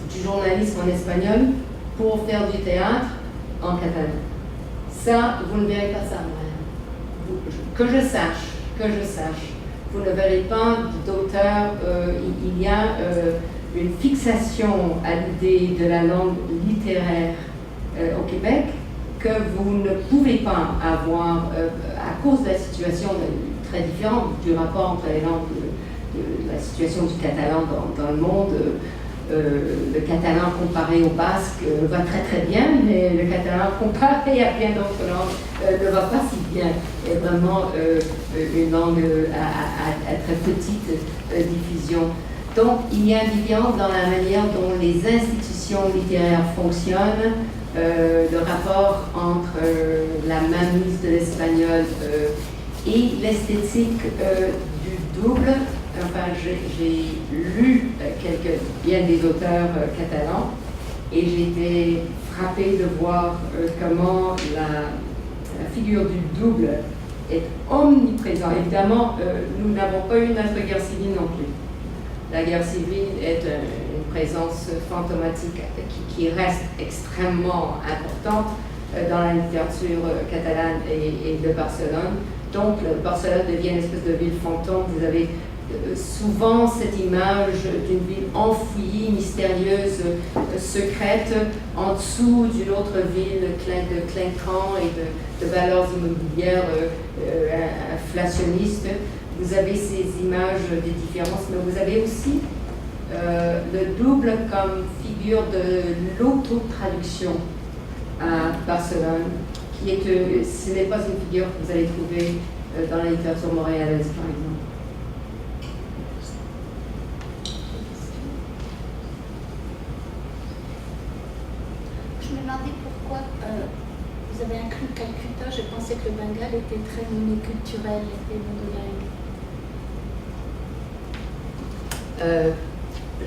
du journalisme en espagnol pour faire du théâtre en catalan. Ça, vous ne verrez pas ça à Montréal. Que je sache, vous ne verrez pas d'auteur. Il y a une fixation à l'idée de la langue littéraire au Québec que vous ne pouvez pas avoir à cause de la situation très différente du rapport entre les langues, de la situation du catalan dans le monde. Le catalan comparé au basque va très très bien, mais le catalan comparé à bien d'autres langues ne va pas si bien. C'est vraiment une langue à très petite diffusion. Donc il y a une différence dans la manière dont les institutions littéraires fonctionnent, le rapport entre la mainmise de l'espagnol et l'esthétique du double. Enfin, j'ai lu bien des auteurs catalans et j'ai été frappée de voir comment la figure du double est omniprésente. Évidemment, nous n'avons pas eu notre guerre civile non plus. La guerre civile est une présence fantomatique qui reste extrêmement importante dans la littérature catalane et de Barcelone. Donc, Barcelone devient une espèce de ville fantôme. Vous avez souvent cette image d'une ville enfouie, mystérieuse, secrète, en dessous d'une autre ville de clinquant et de valeurs immobilières inflationnistes. Vous avez ces images des différences, mais vous avez aussi le double comme figure de l'autotraduction à Barcelone, qui est que ce n'est pas une figure que vous allez trouver dans la littérature montréalaise, par exemple.
Je me demandais pourquoi vous avez inclus Calcutta. Je pensais que le Bengale était très monoculturel et monolingue.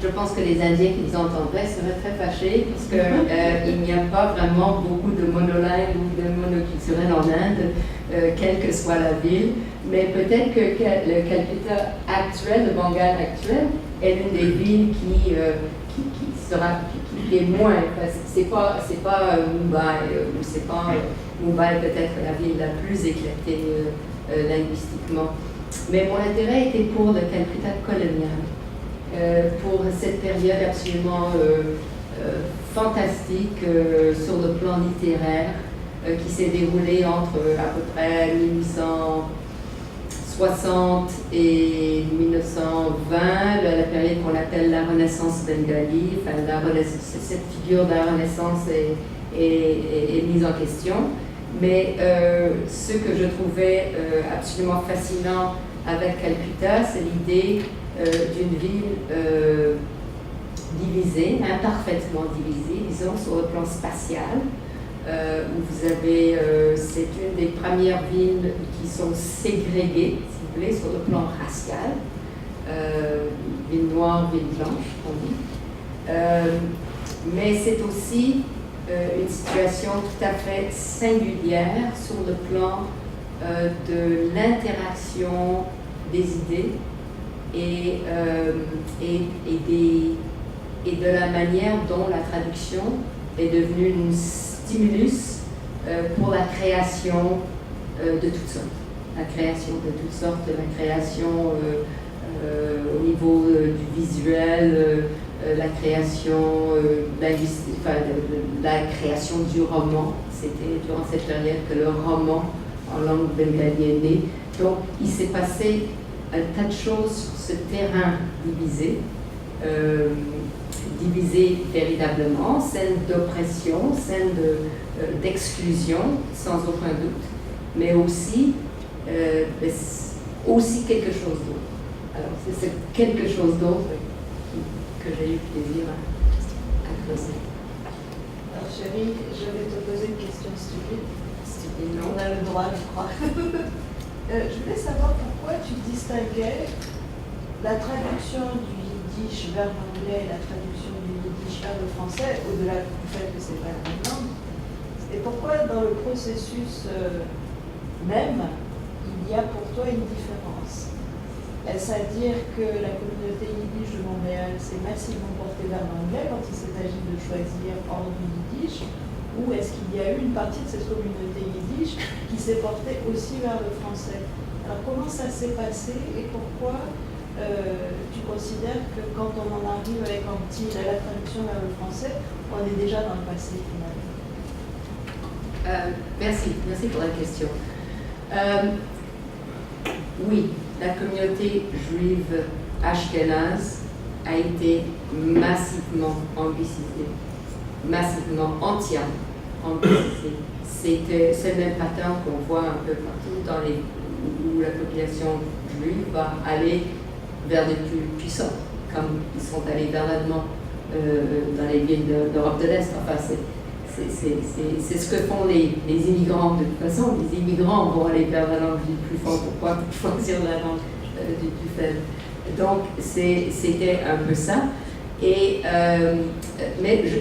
Je pense que les Indiens qui les entendraient seraient très fâchés parce qu'il n'y a pas vraiment beaucoup de monolingues ou de monoculturels en Inde, quelle que soit la ville. Mais peut-être que le Calcutta actuel, le Bengale actuel, est l'une des villes qui est moins. C'est pas Mumbai, ou c'est pas Mumbai peut-être la ville la plus éclatée linguistiquement. Mais mon intérêt était pour le Calcutta colonial. Pour cette période absolument fantastique sur le plan littéraire qui s'est déroulée entre à peu près 1860 et 1920, la période qu'on appelle la Renaissance bengali. Enfin, cette figure de la Renaissance est mise en question. Mais ce que je trouvais absolument fascinant avec Calcutta, c'est l'idée d'une ville divisée, imparfaitement divisée, disons, sur le plan spatial, où vous avez, c'est une des premières villes qui sont ségrégées, si vous voulez, sur le plan racial, ville noire, ville blanche, on dit. Mais c'est aussi une situation tout à fait singulière sur le plan de l'interaction des idées et de la manière dont la traduction est devenue une stimulus pour la création de toutes sortes. La création de toutes sortes, la création au niveau du visuel, la création linguistique, enfin, la création du roman. C'était durant cette période que le roman en langue bengali est né. Donc il s'est passé un tas de choses sur ce terrain divisé, divisé véritablement, scène d'oppression, scène d'exclusion, sans aucun doute, mais aussi aussi quelque chose d'autre. Alors, c'est quelque chose d'autre que j'ai eu plaisir à creuser.
Alors, chérie, je vais te poser une question stupide.
Stupide, non?
On a le droit, je crois. Je voulais savoir pourquoi tu distinguais la traduction du yiddish vers l'anglais et la traduction du yiddish vers le français, au-delà du fait que c'est pas la même langue. Et pourquoi dans le processus même, il y a pour toi une différence? Est-ce à dire que la communauté yiddish de Montréal s'est massivement portée vers l'anglais quand il s'agit de choisir hors du yiddish? Ou est-ce qu'il y a eu une partie de cette communauté yiddish qui s'est portée aussi vers le français? Alors comment ça s'est passé et pourquoi tu considères que quand on en arrive avec Amptile à la traduction vers le français, on est déjà dans le passé finalement?
Merci pour la question. Oui, la communauté juive ashkénaze a été massivement anglicisée, massivement, entièrement anglicisée. C'est le même pattern qu'on voit un peu partout où la population juive va aller vers des plus puissants, comme ils sont allés vers l'allemand dans les villes d'Europe de l'Est. Enfin, c'est ce que font les immigrants. De toute façon, les immigrants vont aller vers la langue plus forte. Pourquoi choisir la langue du plus faible? Donc, c'était un peu ça. Et, mais je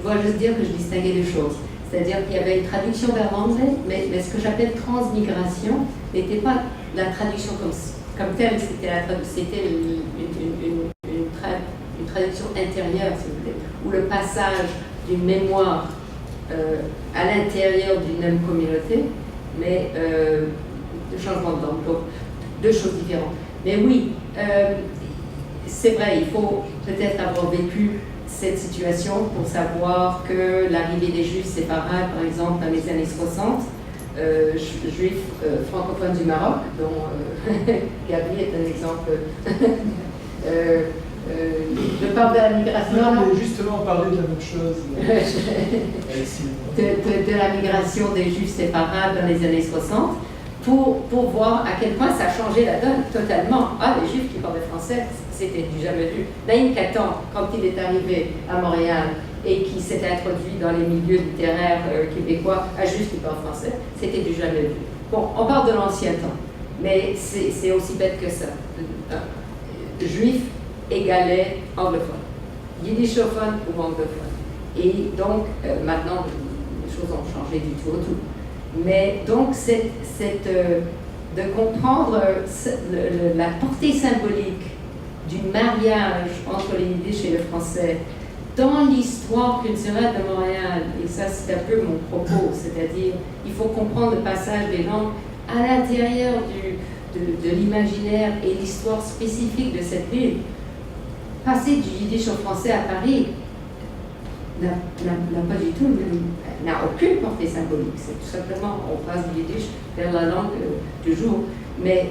dois juste dire que je distinguais deux choses. C'est-à-dire qu'il y avait une traduction vers l'anglais, mais ce que j'appelle transmigration n'était pas la traduction comme telle, c'était une traduction intérieure, si vous voulez, ou le passage d'une mémoire à l'intérieur d'une même communauté, mais de changement de langue, donc deux choses différentes. Mais oui, c'est vrai, il faut peut-être avoir vécu cette situation pour savoir que l'arrivée des Juifs séparables, par exemple, dans les années 60, Juifs francophones du Maroc, dont Gabi est un exemple. Je parle de la migration.
Non, mais justement, parler de la même chose.
de la migration des Juifs séparables dans les années 60, pour voir à quel point ça a changé la donne totalement. Ah, les Juifs qui parlaient français, c'était du jamais vu. Naïm Katan, quand il est arrivé à Montréal et qui s'est introduit dans les milieux littéraires québécois, un Juif qui parle français, c'était du jamais vu. Bon, on parle de l'ancien temps, mais c'est aussi bête que ça. Juif égalait anglophone, yiddishophone ou anglophone. Et donc, maintenant, les choses ont changé du tout au tout. Mais donc, de comprendre la portée symbolique du mariage entre le yiddish et le français dans l'histoire culturelle de Montréal, et ça c'est un peu mon propos, c'est-à-dire il faut comprendre le passage des langues à l'intérieur de l'imaginaire et l'histoire spécifique de cette ville. Passer du yiddish au français à Paris n'a pas du tout, n'a aucune portée symbolique. C'est tout simplement, on passe du yiddish vers la langue du jour. Mais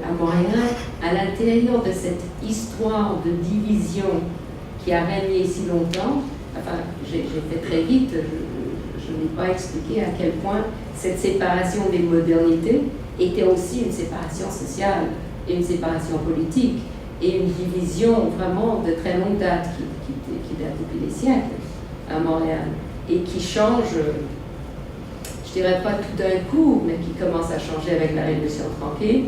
à Montréal, à l'intérieur de cette histoire de division qui a régné si longtemps, enfin, j'ai fait très vite, je n'ai pas expliqué à quel point cette séparation des modernités était aussi une séparation sociale et une séparation politique et une division vraiment de très longue date qui date depuis des siècles à Montréal et qui change, je dirais pas tout d'un coup, mais qui commence à changer avec la Révolution tranquille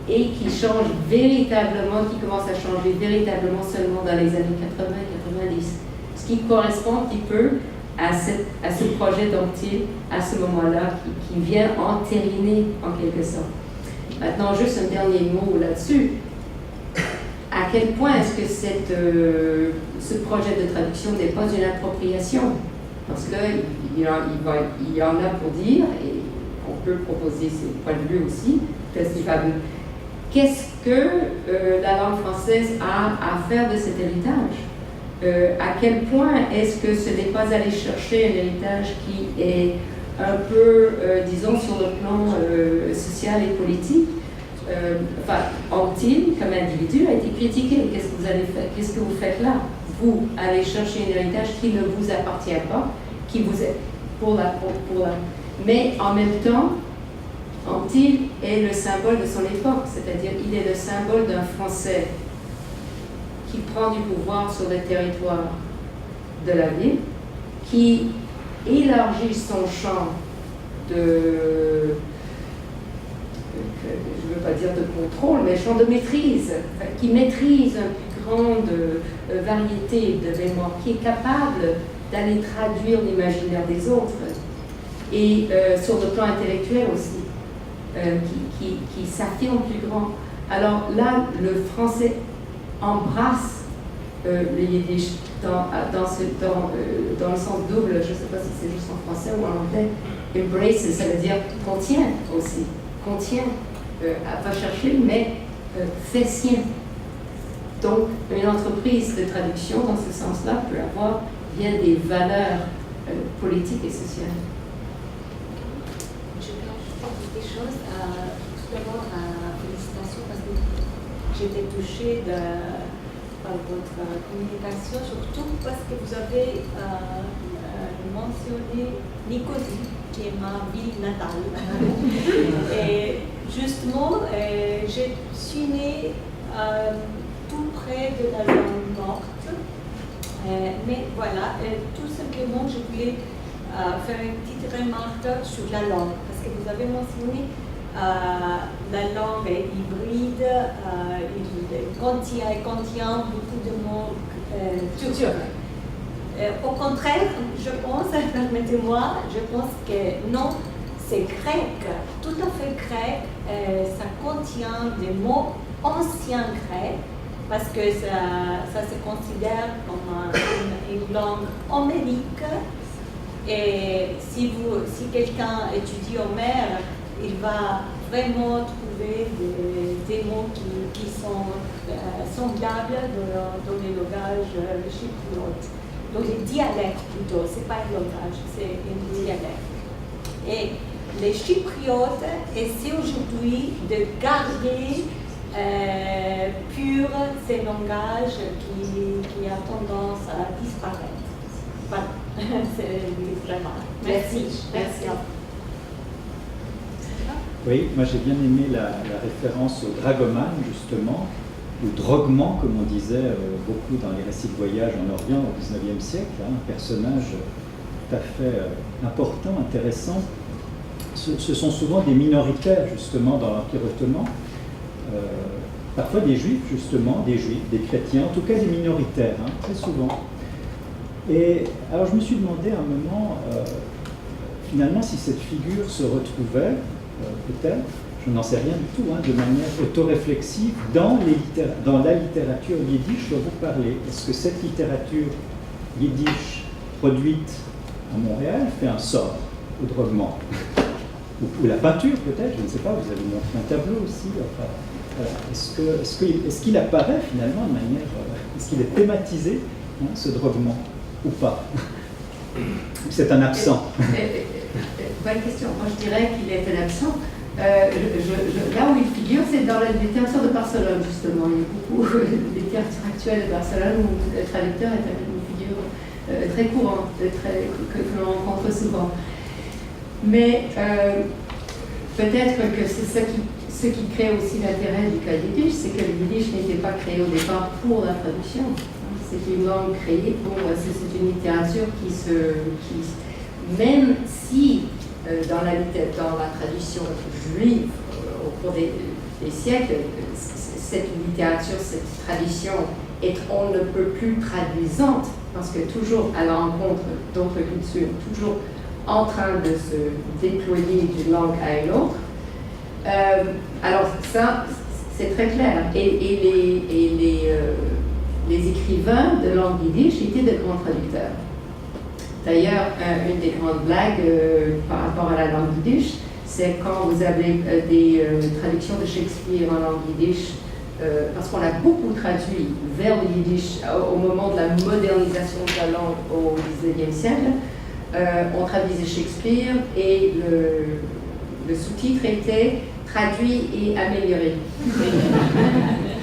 et qui change véritablement, qui commence à changer véritablement seulement dans les années 80-90. Ce qui correspond un petit peu à ce projet d'Amptile à ce moment-là, qui vient entériner en quelque sorte. Maintenant, juste un dernier mot là-dessus. À quel point est-ce que ce projet de traduction n'est pas une appropriation? Parce qu'il y en a pour dire, et on peut proposer ses points de vue aussi, qu'est-ce que la langue française a à faire de cet héritage? À quel point est-ce que ce n'est pas aller chercher un héritage qui est un peu, disons, sur le plan social et politique? Amptile, comme individu, a été critiqué. Qu'est-ce que vous allez faire? Qu'est-ce que vous faites là? Vous allez chercher un héritage qui ne vous appartient pas, qui vous est pour la. Mais en même temps, Antilles est le symbole de son époque, c'est-à-dire il est le symbole d'un Français qui prend du pouvoir sur le territoire de la ville, qui élargit son champ je ne veux pas dire de contrôle, mais champ de maîtrise, qui maîtrise une plus grande variété de mémoire, qui est capable d'aller traduire l'imaginaire des autres, et sur le plan intellectuel aussi, qui s'affirme plus grand. Alors là, le français embrasse le yiddish dans le sens double, je ne sais pas si c'est juste en français ou en anglais. Embrace, ça veut dire contient aussi, contient, va chercher, mais fait sien. Donc, une entreprise de traduction, dans ce sens-là, peut avoir bien des valeurs politiques et sociales.
Je vais ajouter des choses. Tout d'abord, félicitations parce que j'étais touchée par votre communication, surtout parce que vous avez mentionné Nicosie, qui est ma ville natale. Et justement, je suis née tout près de la zone morte. Mais voilà, tout simplement, je voulais faire une petite remarque sur la langue, parce que vous avez mentionné la langue est hybride, il contient beaucoup de mots culturels. Au contraire, je pense, permettez-moi, je pense que non, c'est grec, tout à fait grec, ça contient des mots anciens grecs, parce que ça se considère comme une langue homérique. Et si quelqu'un étudie Homère, il va vraiment trouver des mots qui sont semblables dans les langages chypriotes. Dans les dialectes plutôt, ce n'est pas un langage, c'est un dialecte. Et les chypriotes essaient aujourd'hui de garder pur ces langages qui a tendance à disparaître. Voilà, c'est vraiment. Merci. Merci.
Oui, moi j'ai bien aimé la référence au dragoman, justement, ou droguement, comme on disait beaucoup dans les récits de voyage en Orient au XIXe siècle, un personnage tout à fait important, intéressant. Ce sont souvent des minoritaires, justement, dans l'Empire ottoman, parfois des juifs, justement, des chrétiens, en tout cas des minoritaires, très souvent. Et alors je me suis demandé à un moment, finalement, si cette figure se retrouvait, peut-être, je n'en sais rien du tout, de manière autoréflexive dans la littérature yiddish dont vous parlez. Est-ce que cette littérature yiddish produite à Montréal fait un sort au droguement ou la peinture peut-être, je ne sais pas, vous avez montré un tableau aussi. Enfin, voilà. Est-ce qu'il apparaît finalement de manière... est-ce qu'il est thématisé, ce droguement, ou pas? C'est un absent.
Bonne question. Moi, je dirais qu'il est un absent. Là où il figure, c'est dans la littérature de Barcelone, justement. Il y a beaucoup de littérature actuelle de Barcelone où le traducteur est une figure très courante, que l'on rencontre souvent. Mais peut-être que c'est ce qui crée aussi l'intérêt du cas yiddish, c'est que le yiddish n'était pas créé au départ pour la traduction. C'est une langue créée pour... C'est une littérature même si dans la tradition juive, au cours des siècles, cette littérature, cette tradition est on ne peut plus traduisante, parce que toujours à la rencontre d'autres cultures, toujours en train de se déployer d'une langue à une autre. Alors ça, c'est très clair. Et les écrivains de langue yiddish étaient de grands traducteurs. D'ailleurs, une des grandes blagues par rapport à la langue yiddish, c'est quand vous avez des traductions de Shakespeare en langue yiddish, parce qu'on a beaucoup traduit vers le yiddish au moment de la modernisation de la langue au XIXe siècle. On traduisait Shakespeare et le sous-titre était traduit et amélioré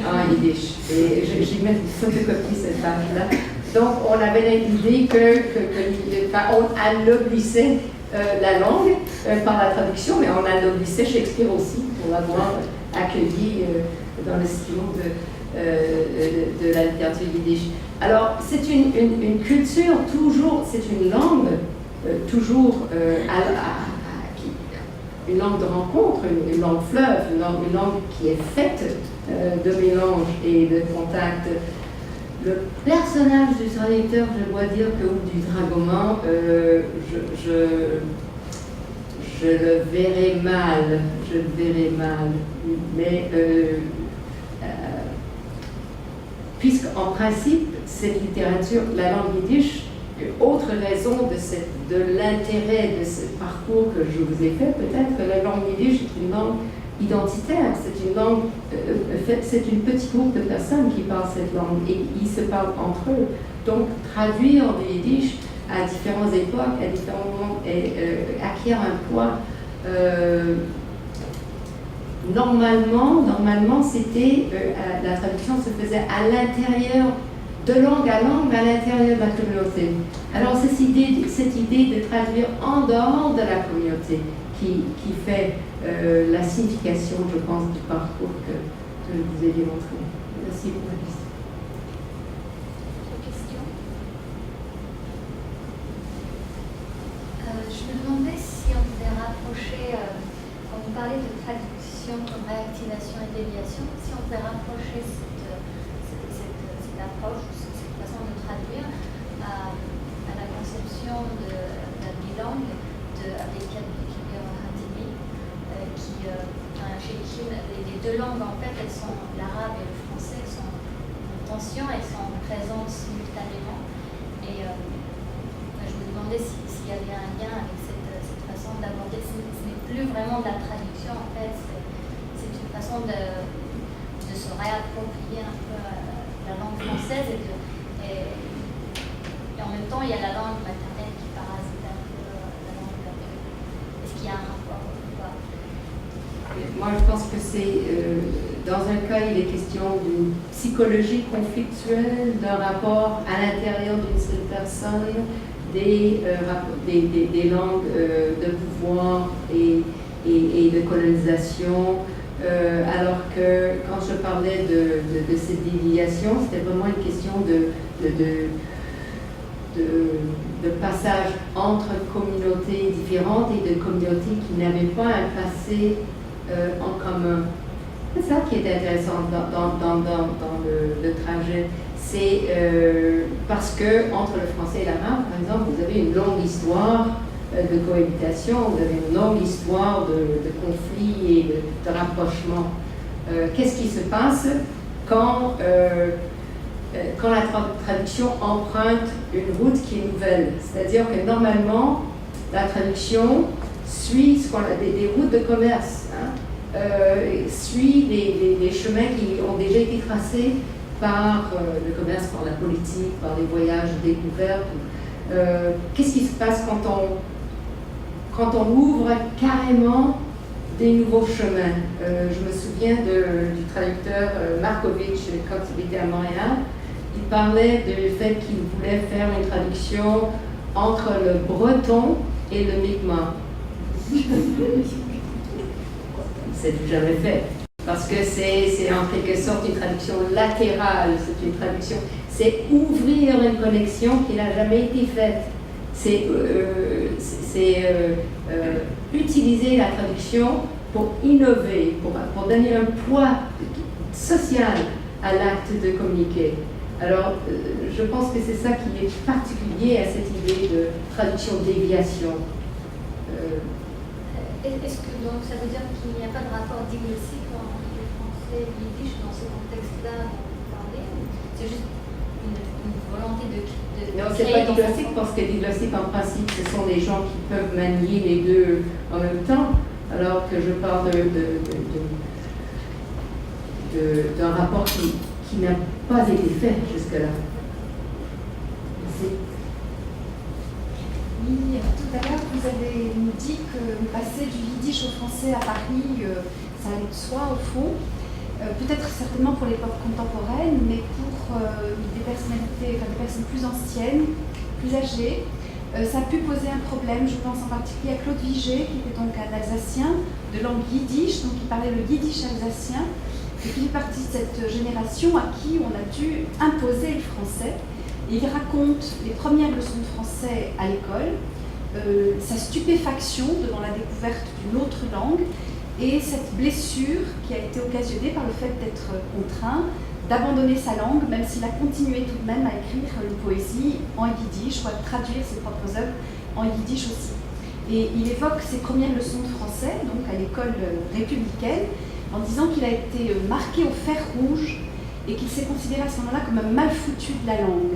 en yiddish. Et j'ai même photocopié cette page-là. Donc, on avait l'idée qu'on annoblissait la langue par la traduction, mais on anobissait Shakespeare aussi pour l'avoir accueilli dans le sillon de la littérature yiddish. Alors, c'est une culture toujours, c'est une langue toujours une langue de rencontre, une langue fleuve, une langue qui est faite de mélange et de contact. Le personnage du traducteur, je dois dire que, ou du dragoman, je le verrai mal, mais puisqu'en principe, cette littérature, la langue yiddish, autre raison de l'intérêt de ce parcours que je vous ai fait, peut-être que la langue yiddish est une langue identitaire, c'est une langue, c'est une petite groupe de personnes qui parlent cette langue et ils se parlent entre eux. Donc traduire du yiddish à différentes époques, à différents moments, acquiert un poids. Normalement, c'était la traduction se faisait à l'intérieur, de langue à langue, à l'intérieur de la communauté. Alors cette idée de traduire en dehors de la communauté qui fait la signification, je pense, du parcours que je vous ai démontré. Merci pour la question.
Je me demandais si on pouvait rapprocher, quand vous parlez de traduction comme réactivation et déviation, si on pouvait rapprocher cette approche, cette façon de traduire à la conception d'un bilingue avec Kibir Hatimi, chez qui les deux langues, en fait, elles sont, l'arabe et le français, sont en tension, elles sont présentes simultanément. Et je me demandais s'il y avait un lien avec cette façon d'aborder. Ce n'est plus vraiment de la traduction, en fait, c'est une façon de se réapproprier un peu la langue française et en même temps, il y a la langue maternelle qui parasite un peu la langue latine. Est-ce qu'il y a un rapport ou pas?
Moi, je pense que dans un cas, il est question d'une psychologie conflictuelle, d'un rapport à l'intérieur d'une seule personne, des langues de pouvoir et de colonisation, alors que quand je parlais de cette déviation, c'était vraiment une question de passage entre communautés différentes et de communautés qui n'avaient pas un passé en commun. C'est ça qui est intéressant dans le trajet. C'est parce que entre le français et l'arabe, par exemple, vous avez une longue histoire de cohabitation, vous avez une longue histoire de conflits et de rapprochement. Qu'est-ce qui se passe quand la traduction emprunte une route qui est nouvelle? C'est-à-dire que normalement, la traduction suit des routes de commerce, suit les chemins qui ont déjà été tracés par le commerce, par la politique, par les voyages découvertes. Qu'est-ce qui se passe quand on ouvre carrément des nouveaux chemins? Je me souviens du traducteur Markovitch, quand il était à Montréal. Il parlait du fait qu'il voulait faire une traduction entre le breton et le mi'kmaq. C'est jamais fait. Parce que c'est en quelque sorte une traduction latérale, c'est une traduction, c'est ouvrir une connexion qui n'a jamais été faite. C'est utiliser la traduction pour innover, pour donner un poids social à l'acte de communiquer. Alors, je pense que c'est ça qui est particulier à cette idée de traduction-déviation.
Est-ce que donc ça veut dire qu'il n'y a pas de rapport diglossique entre le français et le yiddish dans ce contexte-là dont vous parlez? C'est juste une volonté de
non, c'est pas diglossique parce que diglossique en principe ce sont des gens qui peuvent manier les deux en même temps, alors que je parle d'un rapport qui n'a pas été fait jusque-là.
Oui, tout à l'heure, vous avez dit que passer du yiddish au français à Paris, ça allait de soi au fond. Peut-être certainement pour l'époque contemporaine, mais pour des personnalités, des personnes plus anciennes, plus âgées, Ça a pu poser un problème, je pense en particulier à Claude Vigée, qui était donc un Alsacien de langue yiddish, donc il parlait le yiddish alsacien, et qui fait partie de cette génération à qui on a dû imposer le français. Et il raconte les premières leçons de français à l'école, sa stupéfaction devant la découverte d'une autre langue, et cette blessure qui a été occasionnée par le fait d'être contraint d'abandonner sa langue, même s'il a continué tout de même à écrire une poésie en yiddish ou à traduire ses propres œuvres en yiddish aussi. Et il évoque ses premières leçons de français, donc à l'école républicaine, en disant qu'il a été marqué au fer rouge et qu'il s'est considéré à ce moment-là comme un mal foutu de la langue.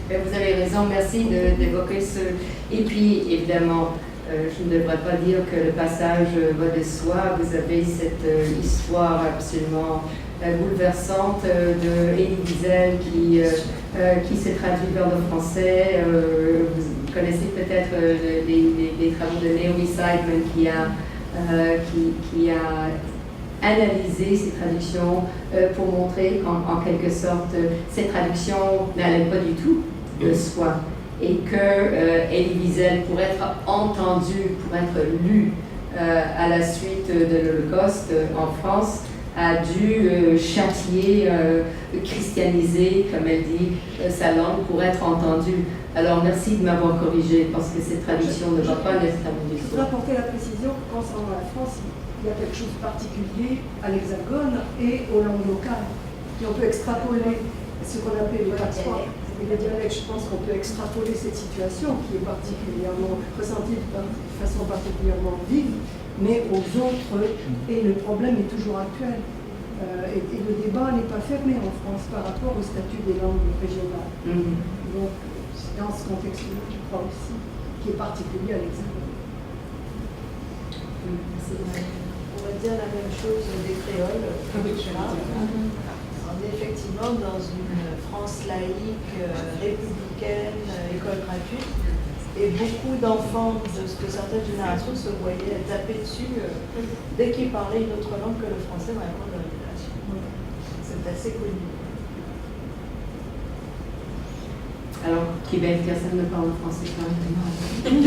Vous avez raison, merci d'évoquer ce... Et puis, évidemment, je ne devrais pas dire que le passage va de soi. Vous avez cette histoire absolument bouleversante de Elie Wiesel qui s'est traduit vers le français. Vous connaissez peut-être les travaux de Naomi Seidman qui a analysé ces traductions pour montrer qu'en quelque sorte, ces traductions n'allaient pas du tout de soi. Et que Elie Wiesel, pour être entendu, pour être lu à la suite de l'Holocauste en France, a dû châtier, christianiser, comme elle dit, sa langue pour être entendue. Alors merci de m'avoir corrigé, parce que cette traduction ne va pas nécessairement du
Je
tout.
voudrais apporter la précision que concernant la France, il y a quelque chose de particulier à l'Hexagone et aux langues locales. Et on peut extrapoler ce qu'on appelle le patois. Et le dialecte, je pense qu'on peut extrapoler cette situation qui est particulièrement ressentie de façon particulièrement vive, mais aux autres, et le problème est toujours actuel. Et le débat n'est pas fermé en France par rapport au statut des langues régionales. Donc, c'est dans ce contexte-là, je crois aussi, qui est particulier à l'Hexagone.
On va dire la même chose des créoles. On est effectivement dans une France laïque, républicaine, école gratuite, et beaucoup d'enfants de certaines générations se voyaient taper dessus dès qu'ils parlaient une autre langue que le français dans la cour de récréation. C'est assez connu.
Alors, Québec, personne ne parle français quand même.